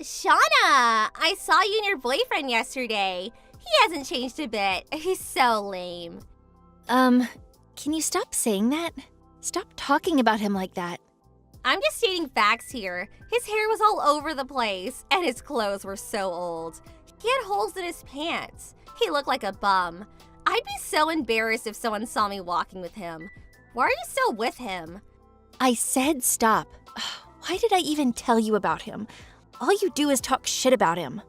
Shauna, I saw you and your boyfriend yesterday. He hasn't changed a bit. He's so lame. Can you stop saying that? Stop talking about him like that. I'm just stating facts here. His hair was all over the place, and his clothes were so old. He had holes in his pants. He looked like a bum. I'd be so embarrassed if someone saw me walking with him. Why are you still with him? I said stop. Why did I even tell you about him? All you do is talk shit about him.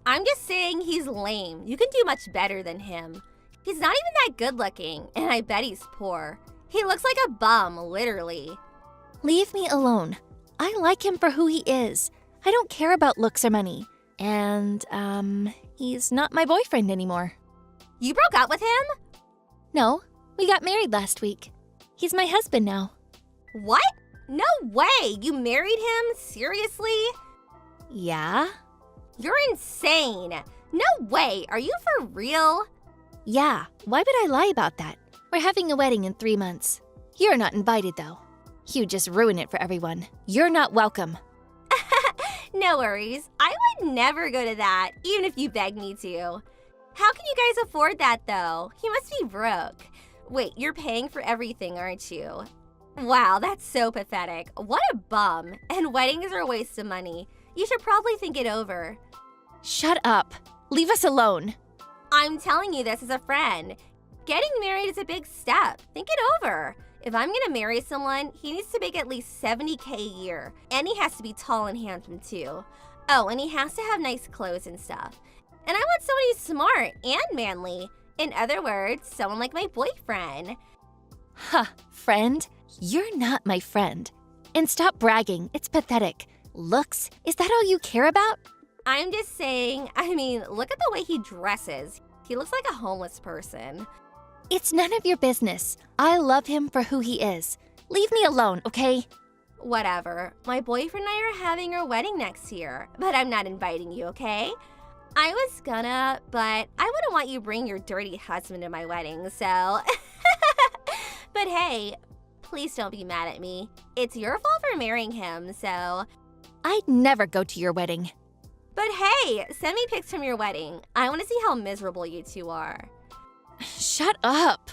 I'm just saying he's lame. You can do much better than him. He's not even that good looking, and I bet he's poor. He looks like a bum, literally. Leave me alone. I like him for who he is. I don't care about looks or money. And, he's not my boyfriend anymore. You broke up with him? No, we got married last week. He's my husband now. What? No way! You married him? Seriously? Yeah? You're insane! No way! Are you for real? Yeah, why would I lie about that? We're having a wedding in 3 months. You're not invited, though. You just ruin it for everyone. You're not welcome. No worries. I would never go to that, even if you begged me to. How can you guys afford that, though? You must be broke. Wait, you're paying for everything, aren't you? Wow, that's so pathetic. What a bum. And weddings are a waste of money. You should probably think it over. Shut up. Leave us alone. I'm telling you this as a friend. Getting married is a big step. Think it over. If I'm gonna marry someone, he needs to make at least $70K a year. And he has to be tall and handsome too. Oh, and he has to have nice clothes and stuff. And I want someone who's smart and manly. In other words, someone like my boyfriend. Huh, friend? You're not my friend. And stop bragging. It's pathetic. Looks? Is that all you care about? I'm just saying, look at the way he dresses. He looks like a homeless person. It's none of your business. I love him for who he is. Leave me alone, okay? Whatever. My boyfriend and I are having our wedding next year, but I'm not inviting you, okay? I was gonna, but I wouldn't want you bring your dirty husband to my wedding, so... But hey, please don't be mad at me. It's your fault for marrying him, so... I'd never go to your wedding. But hey, send me pics from your wedding. I want to see how miserable you two are. Shut up.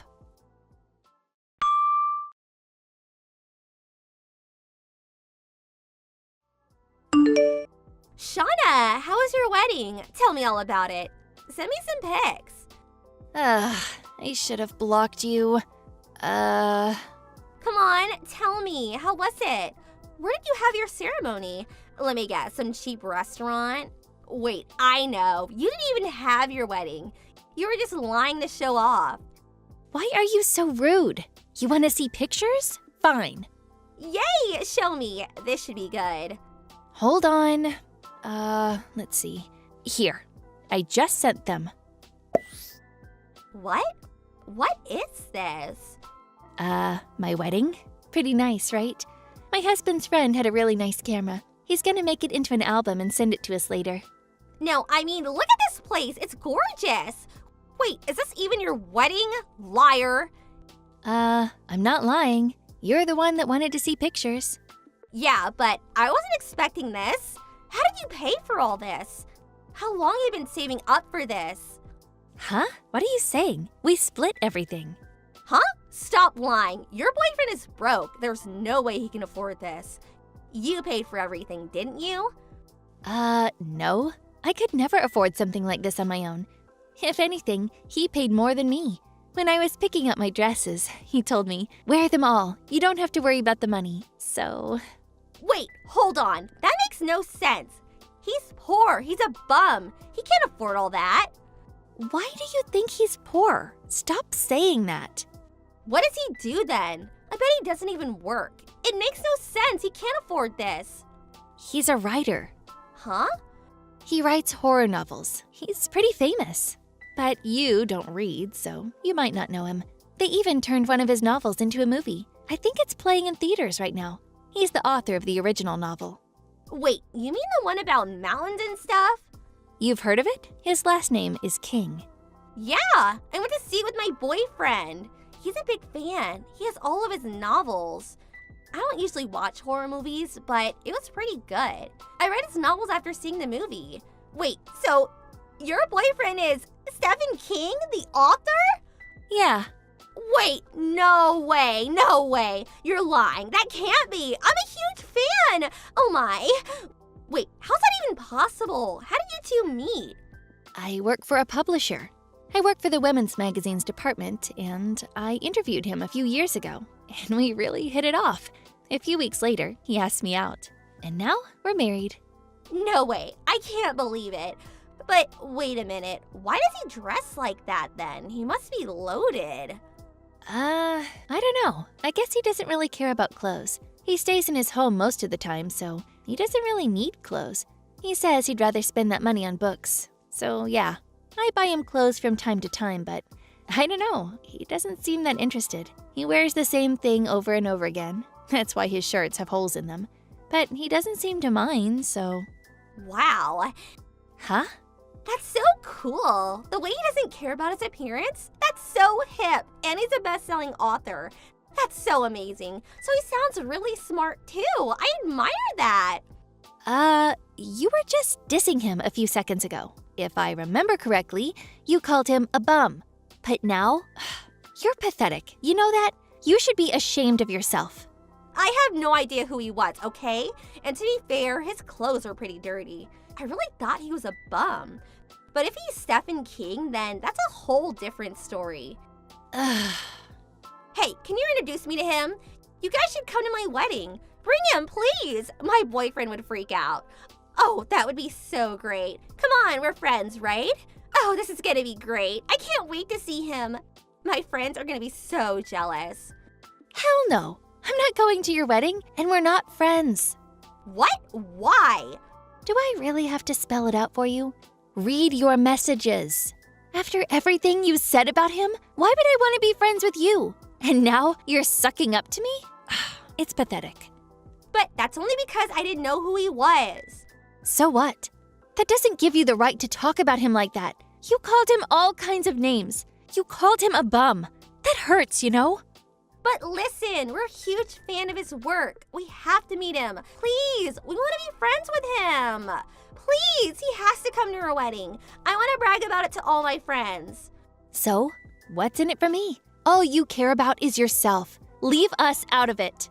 Shauna, how was your wedding? Tell me all about it. Send me some pics. I should have blocked you. Come on, tell me. How was it? Where did you have your ceremony? Let me guess, some cheap restaurant? Wait, I know. You didn't even have your wedding. You were just lying to show off. Why are you so rude? You want to see pictures? Fine. Yay! Show me. This should be good. Hold on. Let's see. Here. I just sent them. What? What is this? My wedding? Pretty nice, right? My husband's friend had a really nice camera. He's gonna make it into an album and send it to us later. No, look at this place. It's gorgeous. Wait, is this even your wedding? Liar. I'm not lying. You're the one that wanted to see pictures. Yeah, but I wasn't expecting this. How did you pay for all this? How long have you been saving up for this? Huh? What are you saying? We split everything. Huh? Stop lying. Your boyfriend is broke. There's no way he can afford this. You paid for everything, didn't you? No. I could never afford something like this on my own. If anything, he paid more than me. When I was picking up my dresses, he told me, wear them all. You don't have to worry about the money. So... Wait, hold on. That makes no sense. He's poor. He's a bum. He can't afford all that. Why do you think he's poor? Stop saying that. What does he do then? I bet he doesn't even work. It makes no sense. He can't afford this. He's a writer. Huh? He writes horror novels. He's pretty famous. But you don't read, so you might not know him. They even turned one of his novels into a movie. I think it's playing in theaters right now. He's the author of the original novel. Wait, you mean the one about mountains and stuff? You've heard of it? His last name is King. Yeah, I went to see it with my boyfriend. He's a big fan. He has all of his novels. I don't usually watch horror movies, but it was pretty good. I read his novels after seeing the movie. Wait, so your boyfriend is Stephen King, the author? Yeah. Wait, no way, no way. You're lying. That can't be. I'm a huge fan. Oh my. Wait, how's that even possible? How did you two meet? I work for a publisher. I work for the women's magazine's department, and I interviewed him a few years ago, and we really hit it off. A few weeks later, he asked me out, and now we're married. No way. I can't believe it. But wait a minute. Why does he dress like that then? He must be loaded. I don't know. I guess he doesn't really care about clothes. He stays in his home most of the time, so he doesn't really need clothes. He says he'd rather spend that money on books. So yeah, I buy him clothes from time to time, but I don't know. He doesn't seem that interested. He wears the same thing over and over again. That's why his shirts have holes in them. But he doesn't seem to mind, so... Wow. Huh? That's so cool. The way he doesn't care about his appearance, that's so hip. And he's a best-selling author. That's so amazing. So he sounds really smart too. I admire that. You were just dissing him a few seconds ago. If I remember correctly, you called him a bum. But now, you're pathetic. You know that? You should be ashamed of yourself. I have no idea who he was, okay? And to be fair, his clothes are pretty dirty. I really thought he was a bum. But if he's Stephen King, then that's a whole different story. Hey, can you introduce me to him? You guys should come to my wedding. Bring him, please. My boyfriend would freak out. Oh, that would be so great. Come on, we're friends, right? Oh, this is gonna be great. I can't wait to see him. My friends are gonna be so jealous. Hell no. I'm not going to your wedding, and we're not friends. What? Why? Do I really have to spell it out for you? Read your messages. After everything you said about him, why would I want to be friends with you? And now you're sucking up to me? It's pathetic. But that's only because I didn't know who he was. So what? That doesn't give you the right to talk about him like that. You called him all kinds of names. You called him a bum. That hurts, you know? But listen, we're a huge fan of his work. We have to meet him. Please, we want to be friends with him. Please, he has to come to our wedding. I want to brag about it to all my friends. So, what's in it for me? All you care about is yourself. Leave us out of it.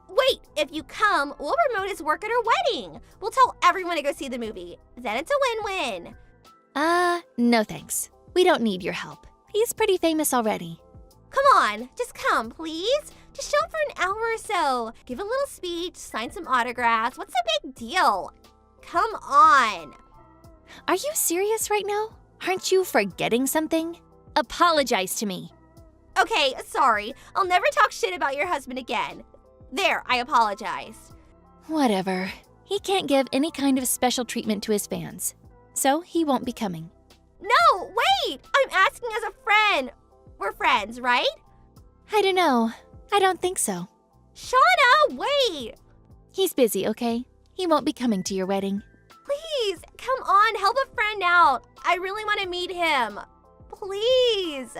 Wait, if you come, we'll promote his work at our wedding. We'll tell everyone to go see the movie. Then it's a win-win. No thanks. We don't need your help. He's pretty famous already. Come on, just come, please. Just show up for an hour or so. Give a little speech, sign some autographs. What's the big deal? Come on. Are you serious right now? Aren't you forgetting something? Apologize to me. Okay, sorry. I'll never talk shit about your husband again. There, I apologize. Whatever. He can't give any kind of special treatment to his fans. So he won't be coming. No, wait! I'm asking as a friend. We're friends, right? I don't know. I don't think so. Shauna, wait! He's busy, okay? He won't be coming to your wedding. Please, come on, help a friend out. I really want to meet him. Please.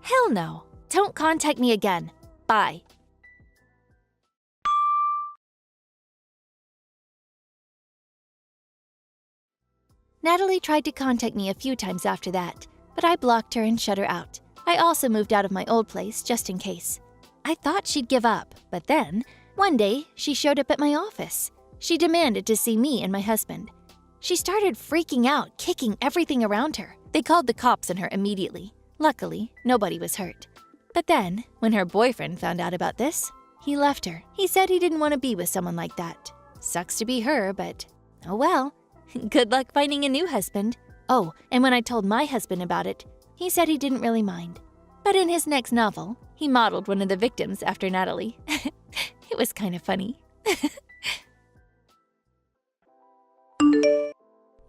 Hell no. Don't contact me again. Bye. Natalie tried to contact me a few times after that, but I blocked her and shut her out. I also moved out of my old place just in case. I thought she'd give up, but then, one day, she showed up at my office. She demanded to see me and my husband. She started freaking out, kicking everything around her. They called the cops on her immediately. Luckily, nobody was hurt. But then, when her boyfriend found out about this, he left her. He said he didn't want to be with someone like that. Sucks to be her, but oh well. Good luck finding a new husband. Oh, and when I told my husband about it, he said he didn't really mind. But in his next novel, he modeled one of the victims after Natalie. It was kind of funny.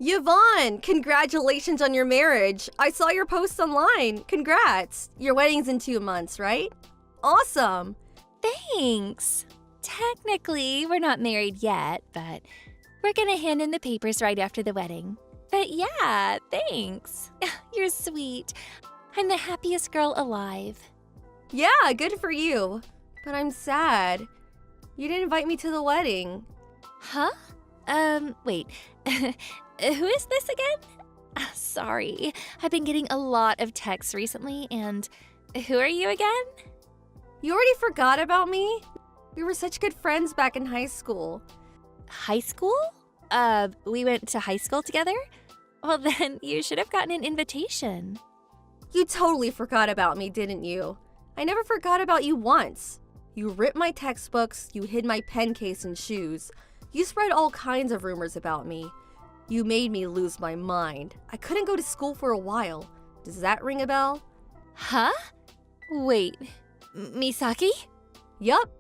Yvonne, congratulations on your marriage. I saw your post online. Congrats. Your wedding's in 2 months, right? Awesome. Thanks. Technically, we're not married yet, but we're gonna hand in the papers right after the wedding. But yeah, thanks. You're sweet. I'm the happiest girl alive. Yeah, good for you. But I'm sad. You didn't invite me to the wedding. Huh? Wait. Who is this again? Sorry. I've been getting a lot of texts recently, and who are you again? You already forgot about me? We were such good friends back in high school. High school? We went to high school together? Well, then you should have gotten an invitation. You totally forgot about me, didn't you? I never forgot about you once. You ripped my textbooks, you hid my pen case and shoes. You spread all kinds of rumors about me. You made me lose my mind. I couldn't go to school for a while. Does that ring a bell? Huh? Wait, Misaki? Yup.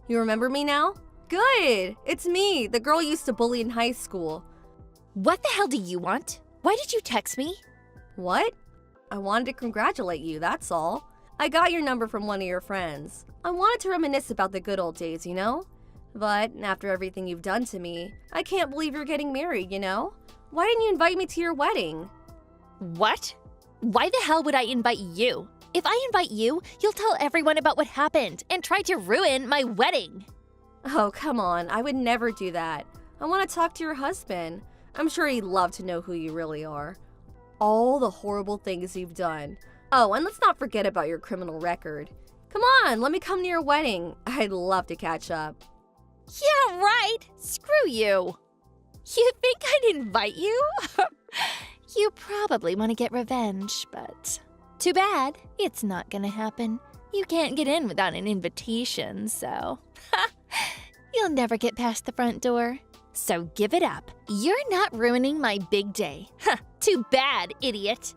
You remember me now? Good! It's me, the girl you used to bully in high school. What the hell do you want? Why did you text me? What? I wanted to congratulate you, that's all. I got your number from one of your friends. I wanted to reminisce about the good old days, you know? But after everything you've done to me, I can't believe you're getting married, you know? Why didn't you invite me to your wedding? What? Why the hell would I invite you? If I invite you, you'll tell everyone about what happened and try to ruin my wedding. Oh, come on, I would never do that. I want to talk to your husband. I'm sure he'd love to know who you really are. All the horrible things you've done. Oh, and let's not forget about your criminal record. Come on, let me come to your wedding. I'd love to catch up. Yeah, right. Screw you. You think I'd invite you? You probably want to get revenge, but too bad. It's not gonna happen. You can't get in without an invitation, so you'll never get past the front door. So give it up. You're not ruining my big day. Too bad, idiot.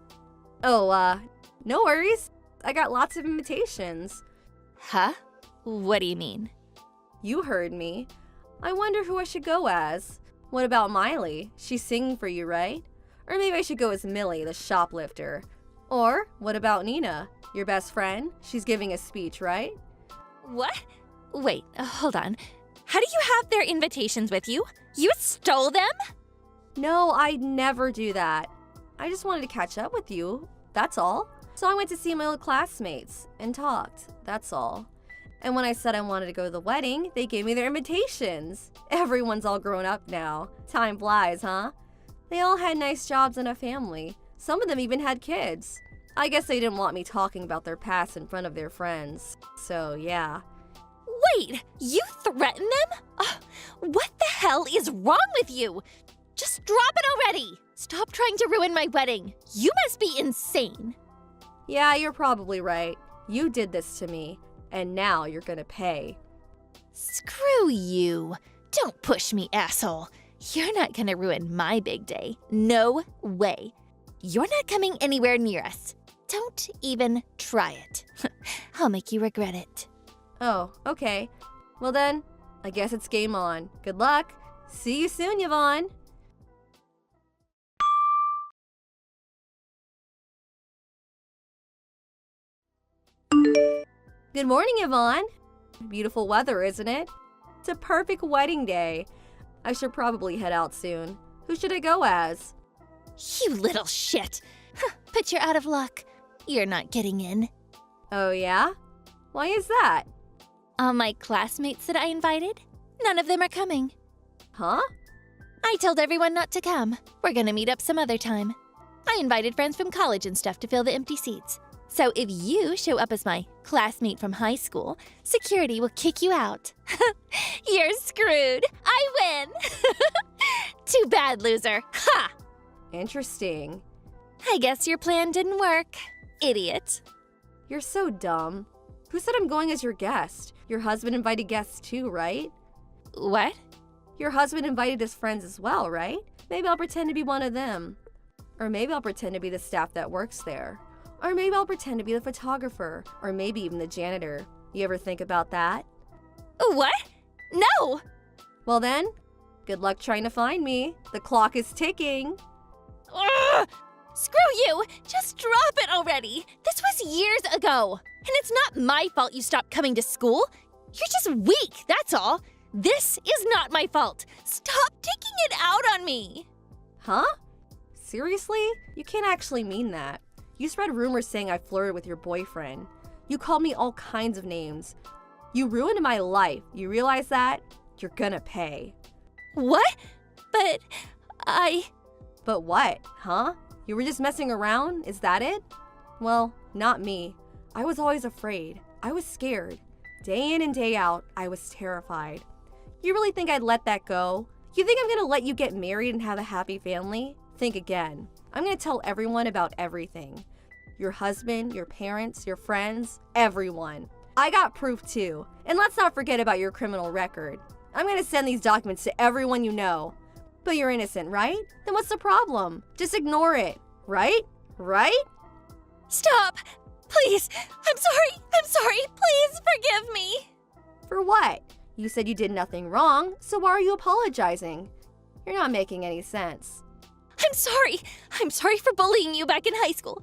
Oh, no worries. I got lots of invitations. Huh? What do you mean? You heard me. I wonder who I should go as. What about Miley? She's singing for you, right? Or maybe I should go as Millie, the shoplifter. Or what about Nina, your best friend? She's giving a speech, right? What? Wait, hold on. How do you have their invitations with you? You stole them? No, I'd never do that. I just wanted to catch up with you, that's all. So I went to see my old classmates and talked, that's all. And when I said I wanted to go to the wedding, they gave me their invitations. Everyone's all grown up now. Time flies, huh? They all had nice jobs and a family. Some of them even had kids. I guess they didn't want me talking about their past in front of their friends. So, yeah. Wait, you threaten them? What the hell is wrong with you? Just drop it already! Stop trying to ruin my wedding. You must be insane. Yeah, you're probably right. You did this to me, and now you're gonna pay. Screw you. Don't push me, asshole. You're not gonna ruin my big day. No way. You're not coming anywhere near us. Don't even try it. I'll make you regret it. Oh, okay. Well then, I guess it's game on. Good luck. See you soon, Yvonne. Good morning, Yvonne. Beautiful weather, isn't it? It's a perfect wedding day. I should probably head out soon. Who should I go as? You little shit. But you're out of luck. You're not getting in. Oh, yeah? Why is that? All my classmates that I invited, none of them are coming. Huh? I told everyone not to come. We're gonna meet up some other time. I invited friends from college and stuff to fill the empty seats. So if you show up as my classmate from high school, security will kick you out. You're screwed. I win. Too bad, loser. Ha! Interesting. I guess your plan didn't work, idiot. You're so dumb. Who said I'm going as your guest? Your husband invited guests too, right? What? Your husband invited his friends as well, right? Maybe I'll pretend to be one of them. Or maybe I'll pretend to be the staff that works there. Or maybe I'll pretend to be the photographer. Or maybe even the janitor. You ever think about that? What? No! Well then, good luck trying to find me. The clock is ticking. Ugh! Screw you! Just drop it already! This was years ago! And it's not my fault you stopped coming to school. You're just weak, that's all. This is not my fault. Stop taking it out on me. Huh? Seriously? You can't actually mean that. You spread rumors saying I flirted with your boyfriend. You called me all kinds of names. You ruined my life. You realize that? You're gonna pay. What? But But what, huh? You were just messing around? Is that it? Well, not me. I was always afraid. I was scared. Day in and day out, I was terrified. You really think I'd let that go? You think I'm gonna let you get married and have a happy family? Think again. I'm gonna tell everyone about everything. Your husband, your parents, your friends, everyone. I got proof too. And let's not forget about your criminal record. I'm gonna send these documents to everyone you know. But you're innocent, right? Then what's the problem? Just ignore it, right? Right? Stop! Please! I'm sorry! Please forgive me! For what? You said you did nothing wrong, so why are you apologizing? You're not making any sense. I'm sorry for bullying you back in high school.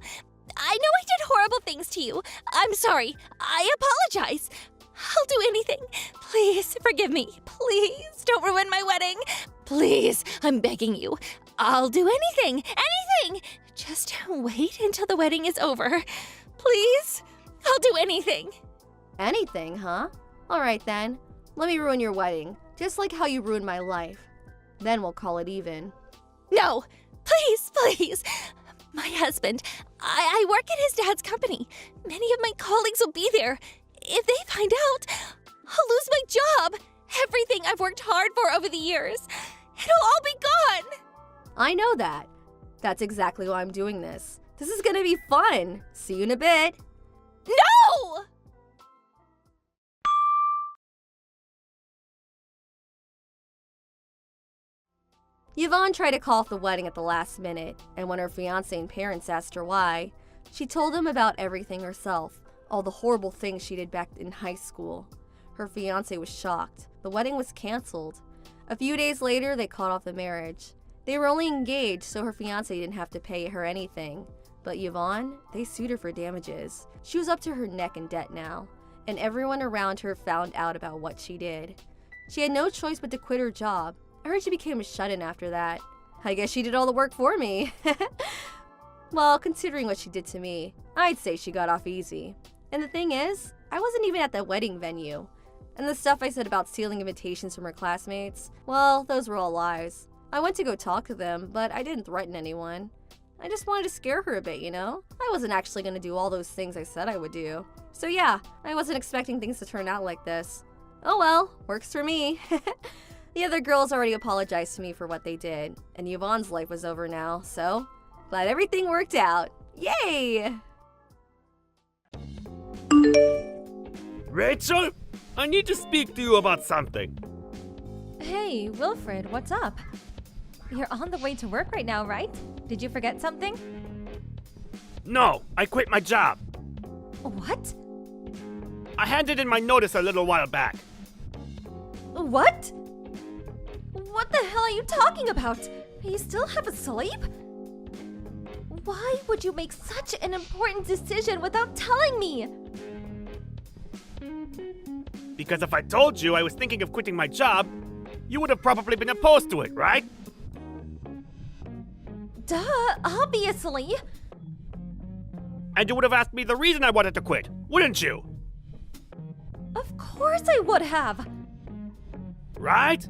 I know I did horrible things to you. I'm sorry. I apologize. I'll do anything. Please forgive me. Please don't ruin my wedding. Please, I'm begging you. I'll do anything. Just wait until the wedding is over. Please, I'll do anything. Anything, huh? All right then. Let me ruin your wedding, just like how you ruined my life. Then we'll call it even. No, please. My husband, I work at his dad's company. Many of my colleagues will be there. If they find out, I'll lose my job. Everything I've worked hard for over the years. It'll all be gone. I know that. That's exactly why I'm doing this. This is gonna be fun. See you in a bit. No! Yvonne tried to call off the wedding at the last minute, and when her fiancé and parents asked her why, she told them about everything herself, all the horrible things she did back in high school. Her fiancé was shocked. The wedding was canceled. A few days later, they called off the marriage. They were only engaged, so her fiancé didn't have to pay her anything. But Yvonne, they sued her for damages. She was up to her neck in debt now, and everyone around her found out about what she did. She had no choice but to quit her job. I heard she became a shut-in after that. I guess she did all the work for me. Well, considering what she did to me, I'd say she got off easy. And the thing is, I wasn't even at the wedding venue. And the stuff I said about stealing invitations from her classmates, well, those were all lies. I went to go talk to them, but I didn't threaten anyone. I just wanted to scare her a bit, you know? I wasn't actually going to do all those things I said I would do. So yeah, I wasn't expecting things to turn out like this. Oh well, works for me. The other girls already apologized to me for what they did, and Yvonne's life was over now, so glad everything worked out. Yay! Rachel, I need to speak to you about something. Hey, Wilfred, what's up? You're on the way to work right now, right? Did you forget something? No, I quit my job. What? I handed in my notice a little while back. What? What the hell are you talking about? You still have a sleep? Why would you make such an important decision without telling me? Because if I told you I was thinking of quitting my job, you would have probably been opposed to it, right? Duh, obviously. And you would have asked me the reason I wanted to quit, wouldn't you? Of course I would have. Right?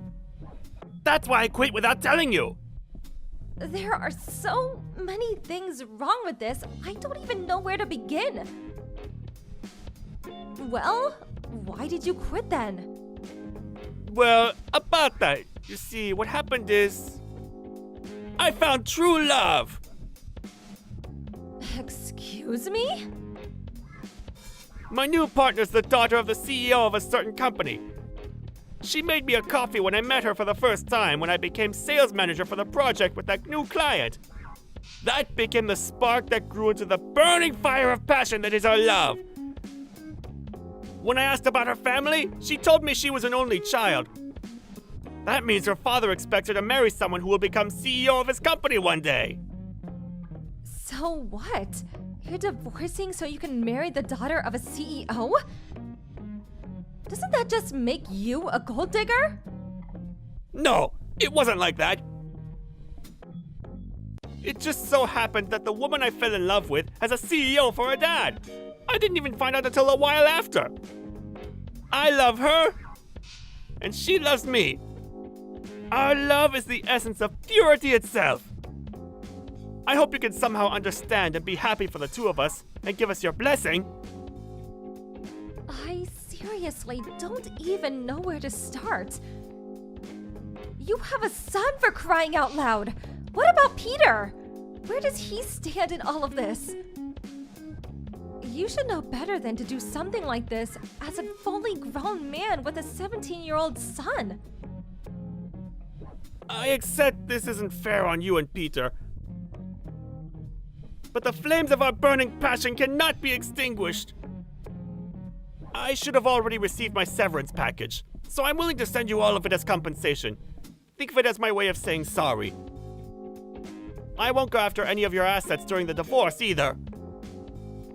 That's why I quit without telling you. There are so many things wrong with this, I don't even know where to begin. Well, why did you quit then? Well, about that, you see, what happened is I found true love. Excuse me? My new partner's the daughter of the CEO of a certain company. She made me a coffee when I met her for the first time when I became sales manager for the project with that new client. That became the spark that grew into the burning fire of passion that is our love. When I asked about her family, she told me she was an only child. That means her father expects her to marry someone who will become CEO of his company one day. So what? You're divorcing so you can marry the daughter of a CEO? Doesn't that just make you a gold digger? No, it wasn't like that. It just so happened that the woman I fell in love with has a CEO for a dad. I didn't even find out until a while after. I love her, and she loves me. Our love is the essence of purity itself. I hope you can somehow understand and be happy for the two of us and give us your blessing. I seriously don't even know where to start. You have a son, for crying out loud! What about Peter? Where does he stand in all of this? You should know better than to do something like this as a fully grown man with a 17-year-old son. I accept this isn't fair on you and Peter. But the flames of our burning passion cannot be extinguished. I should have already received my severance package, so I'm willing to send you all of it as compensation. Think of it as my way of saying sorry. I won't go after any of your assets during the divorce either.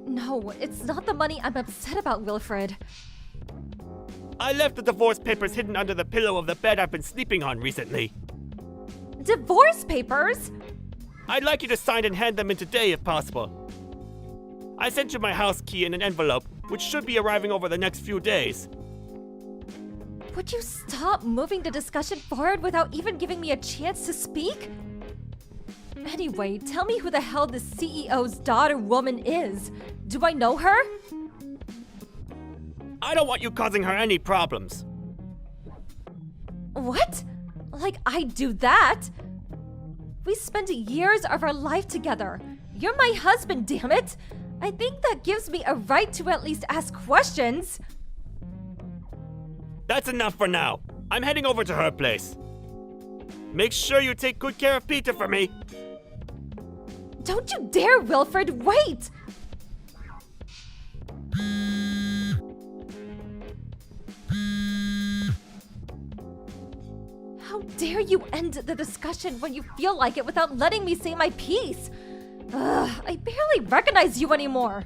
No, it's not the money I'm upset about, Wilfred. I left the divorce papers hidden under the pillow of the bed I've been sleeping on recently. Divorce papers? I'd like you to sign and hand them in today if possible. I sent you my house key in an envelope, which should be arriving over the next few days. Would you stop moving the discussion forward without even giving me a chance to speak? Anyway, tell me who the hell the CEO's daughter woman is. Do I know her? I don't want you causing her any problems. What? Like I'd do that? We spent years of our life together. You're my husband, damn it! I think that gives me a right to at least ask questions. That's enough for now. I'm heading over to her place. Make sure you take good care of Peter for me. Don't you dare, Wilfred! Wait! How dare you end the discussion when you feel like it without letting me say my piece? Ugh, I barely recognize you anymore.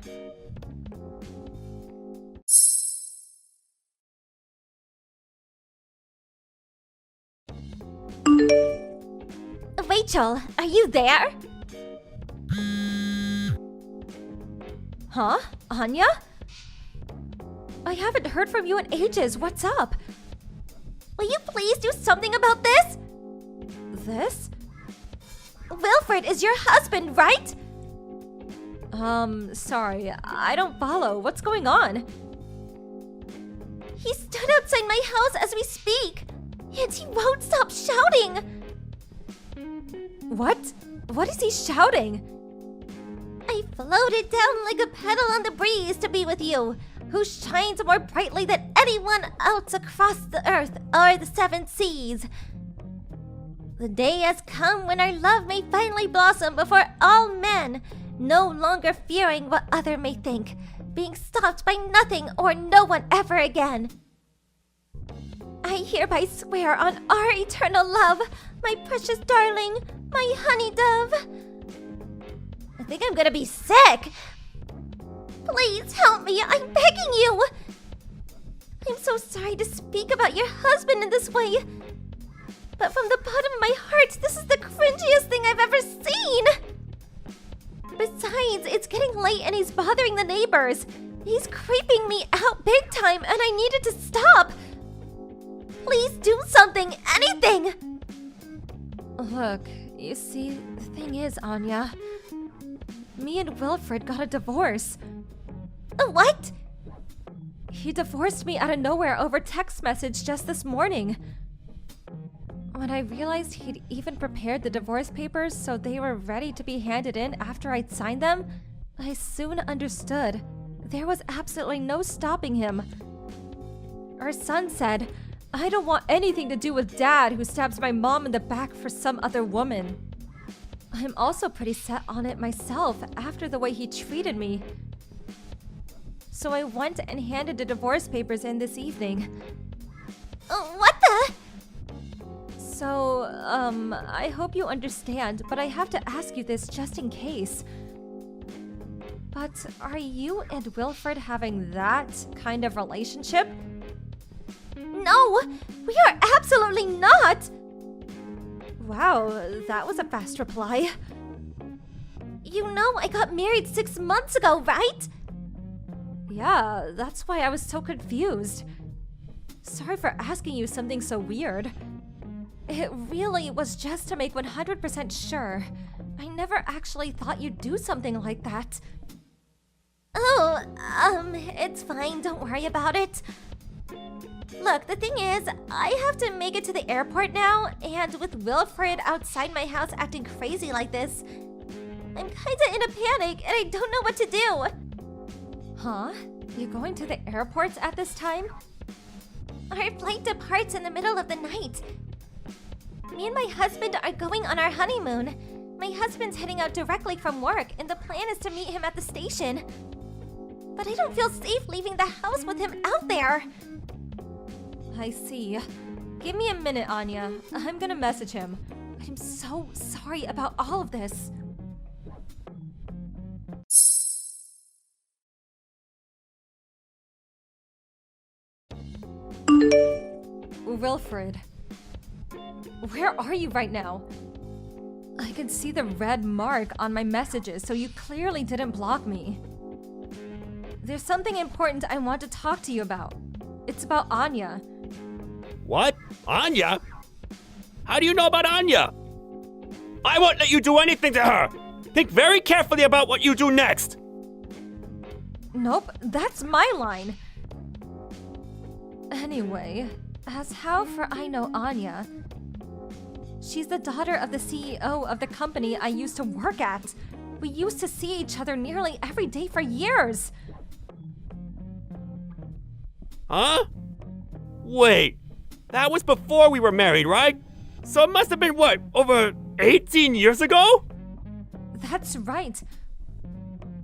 Rachel, are you there? Huh? Anya? I haven't heard from you in ages. What's up? Will you please do something about this? This? Wilfred is your husband, right? Sorry, I don't follow. What's going on? He stood outside my house as we speak, and he won't stop shouting. What? What is he shouting? I floated down like a petal on the breeze to be with you, who shines more brightly than anyone else across the earth or the seven seas. The day has come when our love may finally blossom before all men, no longer fearing what other may think, being stopped by nothing or no one ever again. I hereby swear on our eternal love, my precious darling, my honey dove. I think I'm gonna be sick. Please help me, I'm begging you. I'm so sorry to speak about your husband in this way, but from the bottom of my heart, this is the cringiest thing I've ever seen. Besides, it's getting late and he's bothering the neighbors. He's creeping me out big time and I needed to stop. Please do something, anything. Look, you see, the thing is, Anya, me and Wilfred got a divorce. What? He divorced me out of nowhere over text message just this morning. When I realized he'd even prepared the divorce papers so they were ready to be handed in after I'd signed them, I soon understood. There was absolutely no stopping him. Our son said, I don't want anything to do with Dad who stabs my mom in the back for some other woman. I'm also pretty set on it myself after the way he treated me. So I went and handed the divorce papers in this evening. What the? So, I hope you understand, but I have to ask you this just in case. But are you and Wilfred having that kind of relationship? No, we are absolutely not! Wow, that was a fast reply. You know I got married 6 months ago, right? Yeah, that's why I was so confused. Sorry for asking you something so weird. It really was just to make 100% sure. I never actually thought you'd do something like that. Oh, it's fine. Don't worry about it. Look, the thing is, I have to make it to the airport now, and with Wilfred outside my house acting crazy like this, I'm kinda in a panic and I don't know what to do. Huh? You're going to the airport at this time? Our flight departs in the middle of the night. Me and my husband are going on our honeymoon. My husband's heading out directly from work, and the plan is to meet him at the station. But I don't feel safe leaving the house with him out there. I see. Give me a minute, Anya. I'm gonna message him. I'm so sorry about all of this. Wilfred, where are you right now? I can see the red mark on my messages, so you clearly didn't block me. There's something important I want to talk to you about. It's about Anya. What? Anya? How do you know about Anya? I won't let you do anything to her! Think very carefully about what you do next! Nope, that's my line. Anyway, as how for I know Anya, she's the daughter of the CEO of the company I used to work at. We used to see each other nearly every day for years. Huh? Wait, that was before we were married, right? So it must have been, what, over 18 years ago? That's right.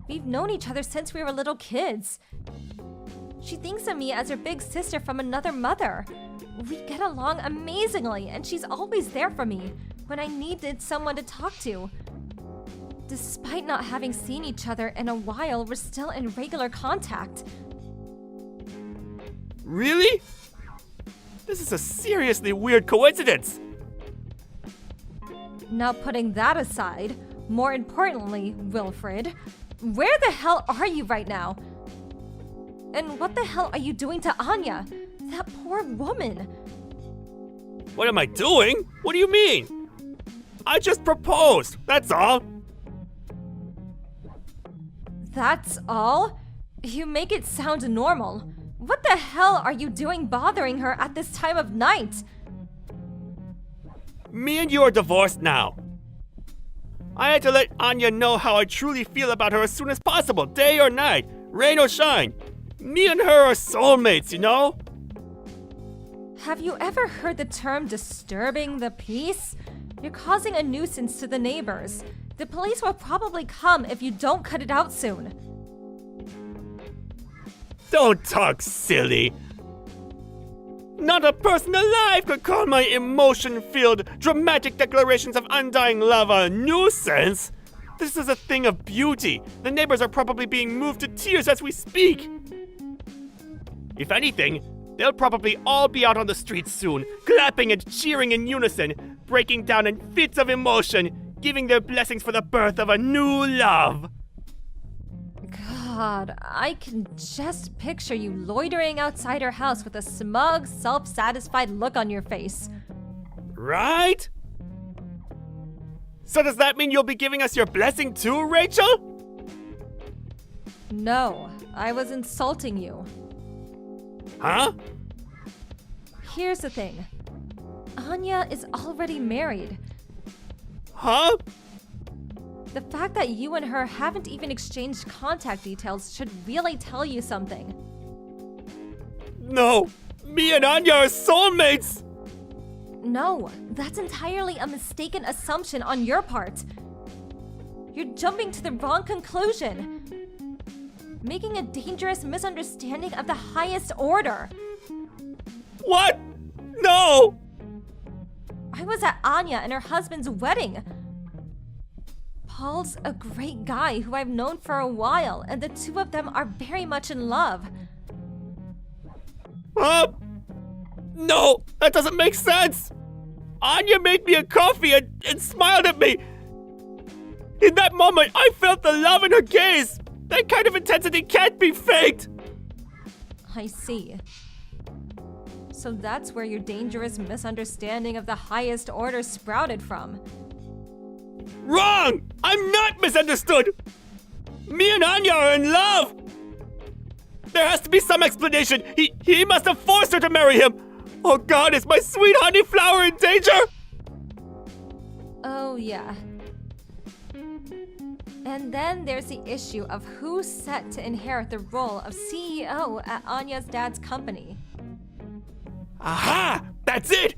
We've known each other since we were little kids. She thinks of me as her big sister from another mother. We get along amazingly, and she's always there for me when I needed someone to talk to. Despite not having seen each other in a while, we're still in regular contact. Really? This is a seriously weird coincidence. Now, putting that aside, more importantly, Wilfred, where the hell are you right now? And what the hell are you doing to Anya? That poor woman. What am I doing? What do you mean? I just proposed, that's all. That's all? You make it sound normal. What the hell are you doing bothering her at this time of night? Me and you are divorced now. I had to let Anya know how I truly feel about her as soon as possible, day or night, rain or shine. Me and her are soulmates, you know? Have you ever heard the term disturbing the peace? You're causing a nuisance to the neighbors. The police will probably come if you don't cut it out soon. Don't talk silly. Not a person alive could call my emotion-filled, dramatic declarations of undying love a nuisance. This is a thing of beauty. The neighbors are probably being moved to tears as we speak. If anything, they'll probably all be out on the streets soon, clapping and cheering in unison, breaking down in fits of emotion, giving their blessings for the birth of a new love. God, I can just picture you loitering outside her house with a smug, self-satisfied look on your face. Right? So does that mean you'll be giving us your blessing too, Rachel? No, I was insulting you. Huh? Here's the thing. Anya is already married. Huh? The fact that you and her haven't even exchanged contact details should really tell you something. No, me and Anya are soulmates! No, that's entirely a mistaken assumption on your part. You're jumping to the wrong conclusion. Making a dangerous misunderstanding of the highest order. What? No! I was at Anya and her husband's wedding. Paul's a great guy who I've known for a while, and the two of them are very much in love. No, that doesn't make sense! Anya made me a coffee and smiled at me. In that moment, I felt the love in her gaze. That kind of intensity can't be faked. I see. So that's where your dangerous misunderstanding of the highest order sprouted from. Wrong! I'm not misunderstood! Me and Anya are in love! There has to be some explanation. He must have forced her to marry him! Oh God, is my sweet honey flower in danger? Oh, yeah. And then there's the issue of who's set to inherit the role of CEO at Anya's dad's company. Aha! That's it!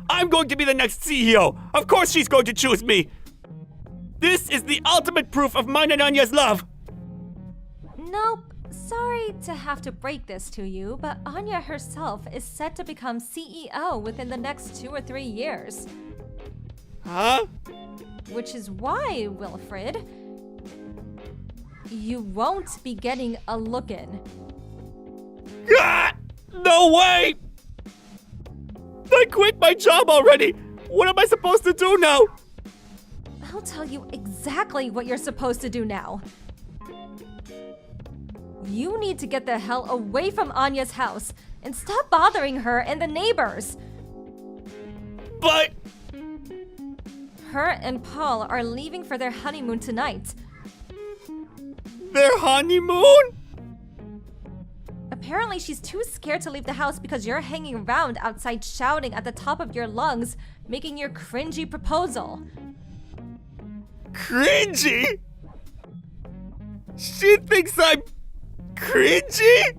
I'm going to be the next CEO! Of course she's going to choose me! This is the ultimate proof of mine and Anya's love! Nope. Sorry to have to break this to you, but Anya herself is set to become CEO within the next 2 or 3 years. Huh? Which is why, Wilfred, you won't be getting a look-in. Ah! No way! I quit my job already! What am I supposed to do now? I'll tell you exactly what you're supposed to do now. You need to get the hell away from Anya's house and stop bothering her and the neighbors. But... Her and Paul are leaving for their honeymoon tonight. their honeymoon? Apparently, she's too scared to leave the house because you're hanging around outside shouting at the top of your lungs, making your cringy proposal. Cringy? She thinks I'm cringy?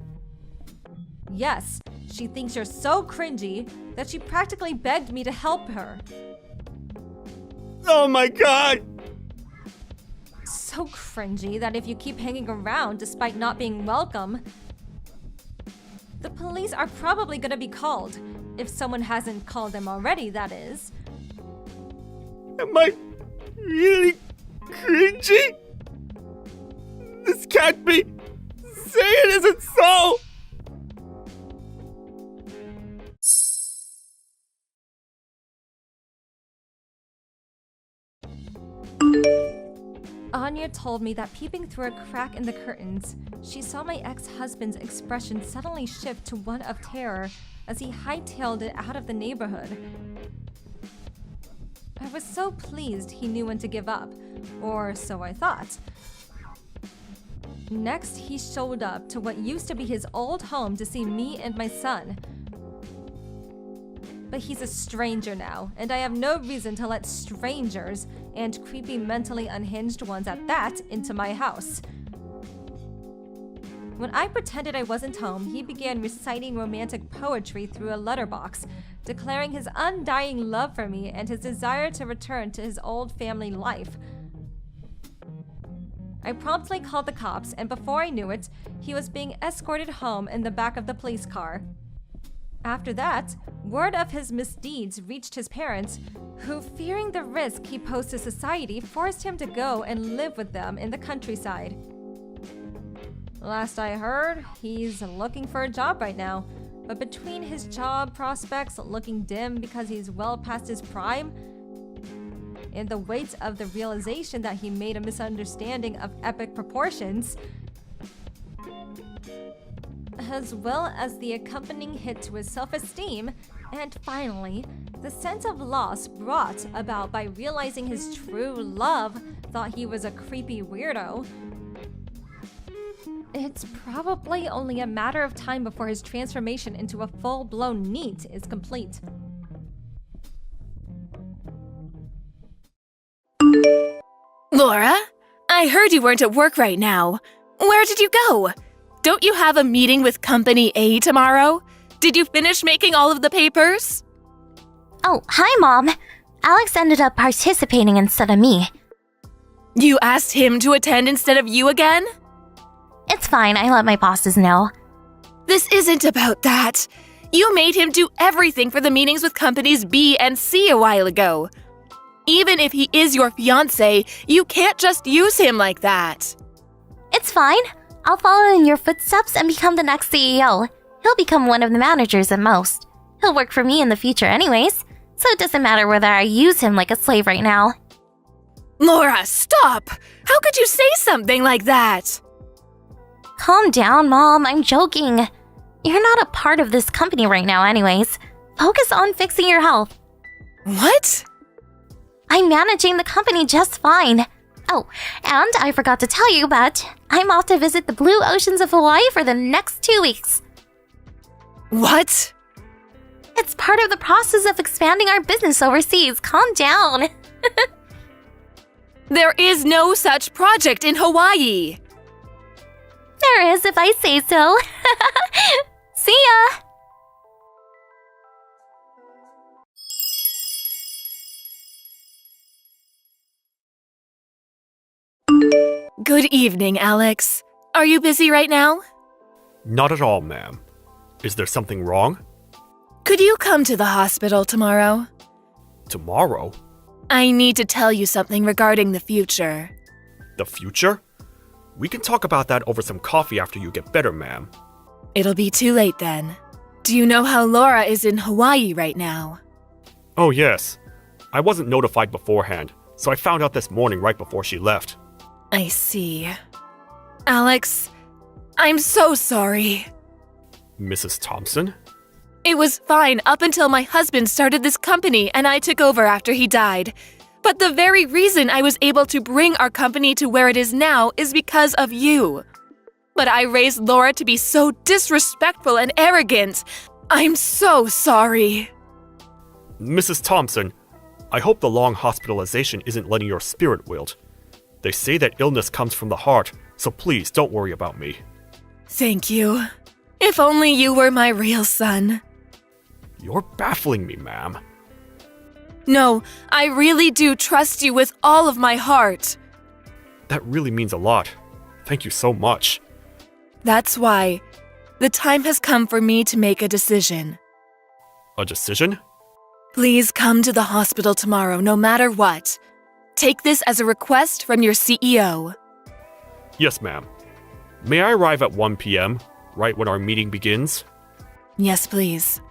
Yes, she thinks you're so cringy that she practically begged me to help her. Oh my god! So cringy that if you keep hanging around despite not being welcome, the police are probably gonna be called. If someone hasn't called them already, that is. Am I really cringy? This can't be. Say it isn't so! Anya told me that peeping through a crack in the curtains, she saw my ex-husband's expression suddenly shift to one of terror as he hightailed it out of the neighborhood. I was so pleased he knew when to give up, or so I thought. Next, he showed up to what used to be his old home to see me and my son. But he's a stranger now, and I have no reason to let strangers, and creepy mentally unhinged ones at that, into my house. When I pretended I wasn't home, he began reciting romantic poetry through a letterbox, declaring his undying love for me and his desire to return to his old family life. I promptly called the cops, and before I knew it, he was being escorted home in the back of the police car. After that, word of his misdeeds reached his parents, who, fearing the risk he posed to society, forced him to go and live with them in the countryside. Last I heard, he's looking for a job right now, but between his job prospects looking dim because he's well past his prime, and the weight of the realization that he made a misunderstanding of epic proportions, as well as the accompanying hit to his self-esteem, and finally, the sense of loss brought about by realizing his true love thought he was a creepy weirdo, it's probably only a matter of time before his transformation into a full-blown NEET is complete. Laura, I heard you weren't at work right now. Where did you go? Don't you have a meeting with Company A tomorrow? Did you finish making all of the papers? Oh, hi, Mom. Alex ended up participating instead of me. You asked him to attend instead of you again? It's fine, I let my bosses know. This isn't about that. You made him do everything for the meetings with companies B and C a while ago. Even if he is your fiancé, you can't just use him like that. It's fine. I'll follow in your footsteps and become the next CEO. He'll become one of the managers at most. He'll work for me in the future anyways, so it doesn't matter whether I use him like a slave right now. Laura, stop! How could you say something like that? Calm down, Mom. I'm joking. You're not a part of this company right now anyways. Focus on fixing your health. What? I'm managing the company just fine. Oh, and I forgot to tell you, but I'm off to visit the blue oceans of Hawaii for the next 2 weeks. What? It's part of the process of expanding our business overseas. Calm down. There is no such project in Hawaii. There is if I say so. See ya! Good evening, Alex. Are you busy right now? Not at all, ma'am. Is there something wrong? Could you come to the hospital tomorrow? Tomorrow? I need to tell you something regarding the future. The future? We can talk about that over some coffee after you get better, ma'am. It'll be too late then. Do you know how Laura is in Hawaii right now? Oh, yes. I wasn't notified beforehand, so I found out this morning right before she left. I see. Alex, I'm so sorry. Mrs. Thompson? It was fine up until my husband started this company and I took over after he died. But the very reason I was able to bring our company to where it is now is because of you. But I raised Laura to be so disrespectful and arrogant. I'm so sorry. Mrs. Thompson, I hope the long hospitalization isn't letting your spirit wilt. They say that illness comes from the heart, so please don't worry about me. Thank you. If only you were my real son. You're baffling me, ma'am. No, I really do trust you with all of my heart. That really means a lot. Thank you so much. That's why the time has come for me to make a decision. A decision? Please come to the hospital tomorrow, no matter what. Take this as a request from your CEO. Yes, ma'am. May I arrive at 1 p.m., right when our meeting begins? Yes, please.